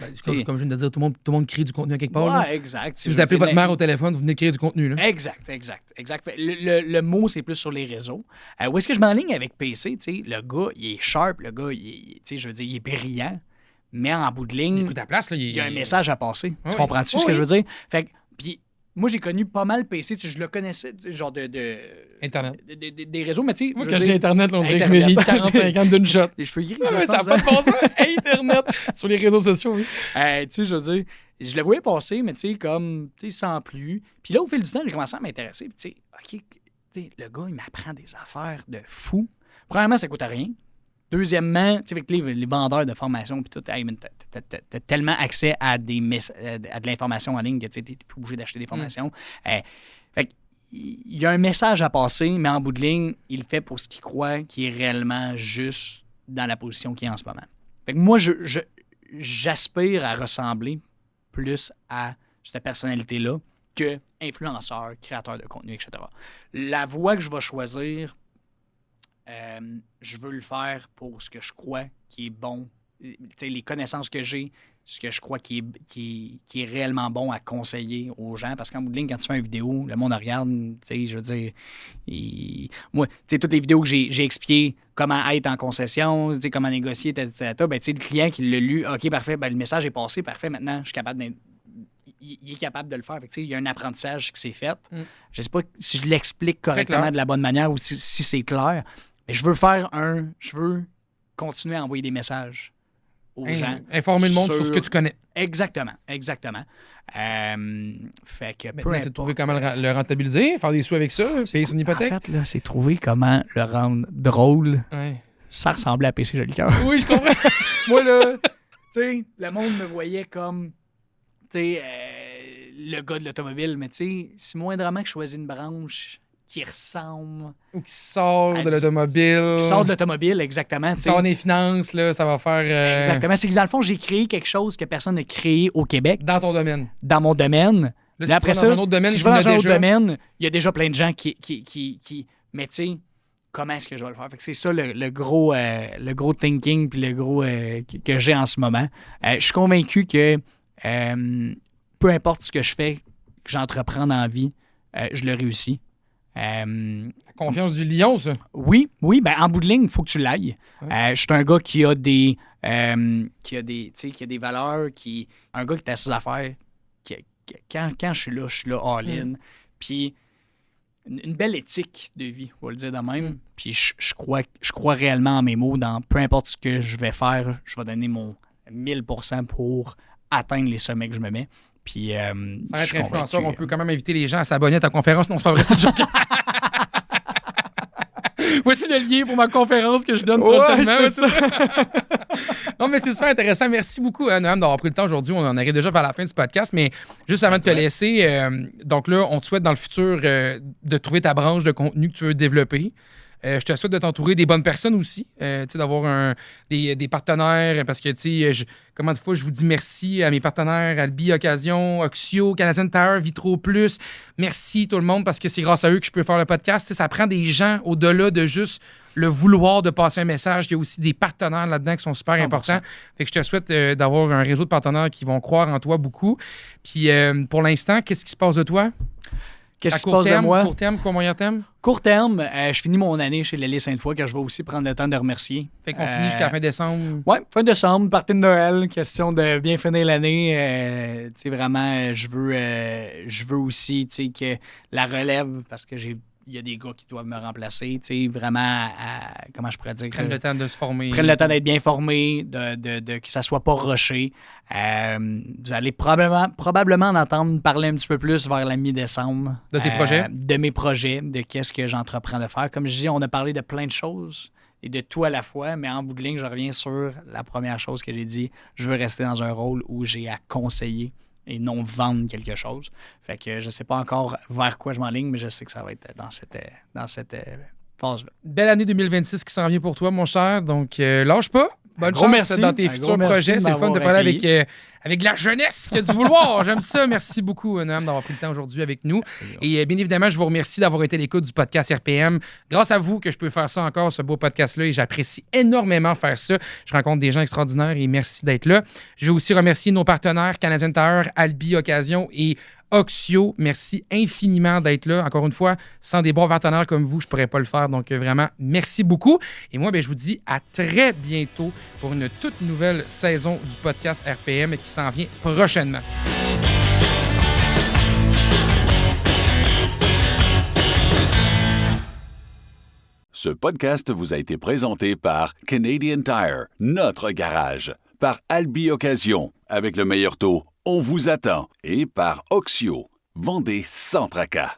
Comme je viens de dire, tout le monde crée du contenu à quelque part. là. Ouais, exact. Si vous appelez votre mère au téléphone, vous venez de créer du contenu. Là. Exact. Fait, le mot, c'est plus sur les réseaux. Où est-ce que je m'enligne avec PC? Tu sais, le gars, il est sharp, le gars, tu sais, je veux dire, il est brillant, mais en bout de Il ligne, a pris ta place. Là, il y a un message à passer. Oui. Tu comprends-tu Oui. ce que je veux dire? Fait que, puis moi, j'ai connu pas mal PC, tu sais, je le connaissais, tu sais, genre Internet. des réseaux, mais tu sais, Moi, je quand veux j'ai dire, Internet, là, on dirait que je Internet. mérite 40-50 d'une shot. les cheveux gris, Ouais, je ça n'a pense, pas de bon sens. Internet sur les réseaux sociaux. Oui. tu sais, je veux dire, je le voyais passer, mais tu sais, comme, tu sais, sans plus. Puis là, au fil du temps, j'ai commencé à m'intéresser. Puis tu sais, OK, tu sais, le gars, il m'apprend des affaires de fou. Premièrement, ça coûte rien. Deuxièmement, tu sais, avec les vendeurs de formation, puis tout, hey, t'as tellement accès à de l'information en ligne que tu n'es plus obligé d'acheter des formations. Fait que, il y a un message à passer, mais en bout de ligne, il le fait pour ce qu'il croit qui est réellement juste dans la position qu'il est en ce moment. Fait que moi, j'aspire à ressembler plus à cette personnalité-là que influenceur, créateur de contenu, etc. La voie que je vais choisir, je veux le faire pour ce que je crois qui est bon. Tu sais, les connaissances que j'ai, ce que je crois qui est réellement bon à conseiller aux gens. Parce qu'en bout de ligne, quand tu fais une vidéo, le monde regarde, tu sais, je veux dire, moi, tu sais, toutes les vidéos que j'ai expliqué comment être en concession, tu sais, comment négocier, ben, tu sais, le client qui l'a lu, OK, parfait, ben, le message est passé, parfait, maintenant, je suis capable il est capable de le faire. Fait que, tu sais, il y a un apprentissage qui s'est fait. Je sais pas si je l'explique correctement de la bonne manière ou si c'est clair, mais je veux continuer à envoyer des messages aux gens. Informer le monde sur ce que tu connais. Exactement. Fait que peu Maintenant, c'est de trouver importe. comment le rentabiliser, faire des sous avec ça, payer son hypothèque. En fait, là, c'est trouver comment le rendre drôle. Ouais. Ça ressemblait à PC Jolicoeur. Oui, je comprends. Moi, là, tu sais, le monde me voyait comme, tu sais, le gars de l'automobile, mais tu sais, c'est moindrement que je choisis une branche qui ressemble. Ou qui sort de l'automobile. Qui sort de l'automobile, exactement. Qui sort des finances, là, ça va faire... Exactement. C'est que dans le fond, j'ai créé quelque chose que personne n'a créé au Québec, Dans ton domaine. dans mon domaine. Là, Mais si après tu vas ça, dans un autre domaine, si je vous vais en dans un avez autre déjà. domaine, il y a déjà plein de gens qui... Mais tu sais, comment est-ce que je vais le faire? Fait que c'est ça le gros thinking puis le gros que j'ai en ce moment. Je suis convaincu que peu importe ce que je fais, que j'entreprends dans la vie, je le réussis. La confiance du lion, ça. Oui, ben en bout de ligne, il faut que tu l'ailles. Ouais. Je suis un gars qui a des valeurs, un gars qui est à ses affaires. Quand je suis là all-in. Puis une belle éthique de vie, on va le dire de même. Puis je crois réellement en mes mots. Dans peu importe ce que je vais faire, je vais donner mon 1000% pour atteindre les sommets que je me mets. Puis, Sans je être suis influenceur, convaincu. on peut quand même inviter les gens à s'abonner à ta conférence. Non, c'est pas vrai, c'est une joke. Voici le lien pour ma conférence que je donne prochainement. c'est ça. Non, mais c'est super intéressant. Merci beaucoup, Noam, d'avoir pris le temps aujourd'hui. On en arrive déjà vers la fin du podcast, mais juste avant de te laisser, donc là, on te souhaite dans le futur de trouver ta branche de contenu que tu veux développer. Je te souhaite de t'entourer des bonnes personnes aussi, d'avoir des partenaires, parce que, comment de fois je vous dis merci à mes partenaires, Albi, Occasion, Oxio, Canadian Tire, Vitro Plus. Merci tout le monde, parce que c'est grâce à eux que je peux faire le podcast. Ça prend des gens au-delà de juste le vouloir de passer un message. Il y a aussi des partenaires là-dedans qui sont super 100%. importants. Fait que je te souhaite d'avoir un réseau de partenaires qui vont croire en toi beaucoup. Puis pour l'instant, qu'est-ce qui se passe de toi? Qu'est-ce À qui se court passe de terme, moi? court terme, quoi, moyen terme? Court terme, je finis mon année chez Lely Sainte-Foy, que je vais aussi prendre le temps de remercier. Fait qu'on finit jusqu'à la fin décembre. Oui, fin décembre, partie de Noël, question de bien finir l'année. Tu sais, vraiment, je veux aussi, tu sais, que la relève, parce que il y a des gars qui doivent me remplacer, tu sais, vraiment, comment je pourrais dire? Prennent le temps de se former. Prennent le temps d'être bien formés, que ça soit pas rushé. Vous allez probablement en entendre parler un petit peu plus vers la mi-décembre. De tes projets? De mes projets, de qu'est-ce que j'entreprends de faire. Comme je dis, on a parlé de plein de choses et de tout à la fois, mais en bout de ligne, je reviens sur la première chose que j'ai dit. Je veux rester dans un rôle où j'ai à conseiller et non vendre quelque chose. Fait que je sais pas encore vers quoi je m'enligne, mais je sais que ça va être dans cette phase-là. Belle année 2026 qui s'en vient pour toi, mon cher. Donc, lâche pas. Bonne gros chance merci. dans tes Un futurs gros merci projets. de C'est le fun de m'avoir parler accueilli. avec la jeunesse qui a du vouloir. J'aime ça. Merci beaucoup, Noam, d'avoir pris le temps aujourd'hui avec nous. Et bien évidemment, je vous remercie d'avoir été à l'écoute du podcast RPM. Grâce à vous que je peux faire ça encore, ce beau podcast-là, et j'apprécie énormément faire ça. Je rencontre des gens extraordinaires et merci d'être là. Je veux aussi remercier nos partenaires Canadian Tire, Albi Occasion et Oxio. Merci infiniment d'être là. Encore une fois, sans des bons partenaires comme vous, je ne pourrais pas le faire. Donc, vraiment, merci beaucoup. Et moi, je vous dis à très bientôt pour une toute nouvelle saison du podcast RPM qui s'en vient prochainement. Ce podcast vous a été présenté par Canadian Tire, notre garage, par Albi Occasion, avec le meilleur taux, on vous attend, et par Oxio, vendez sans tracas.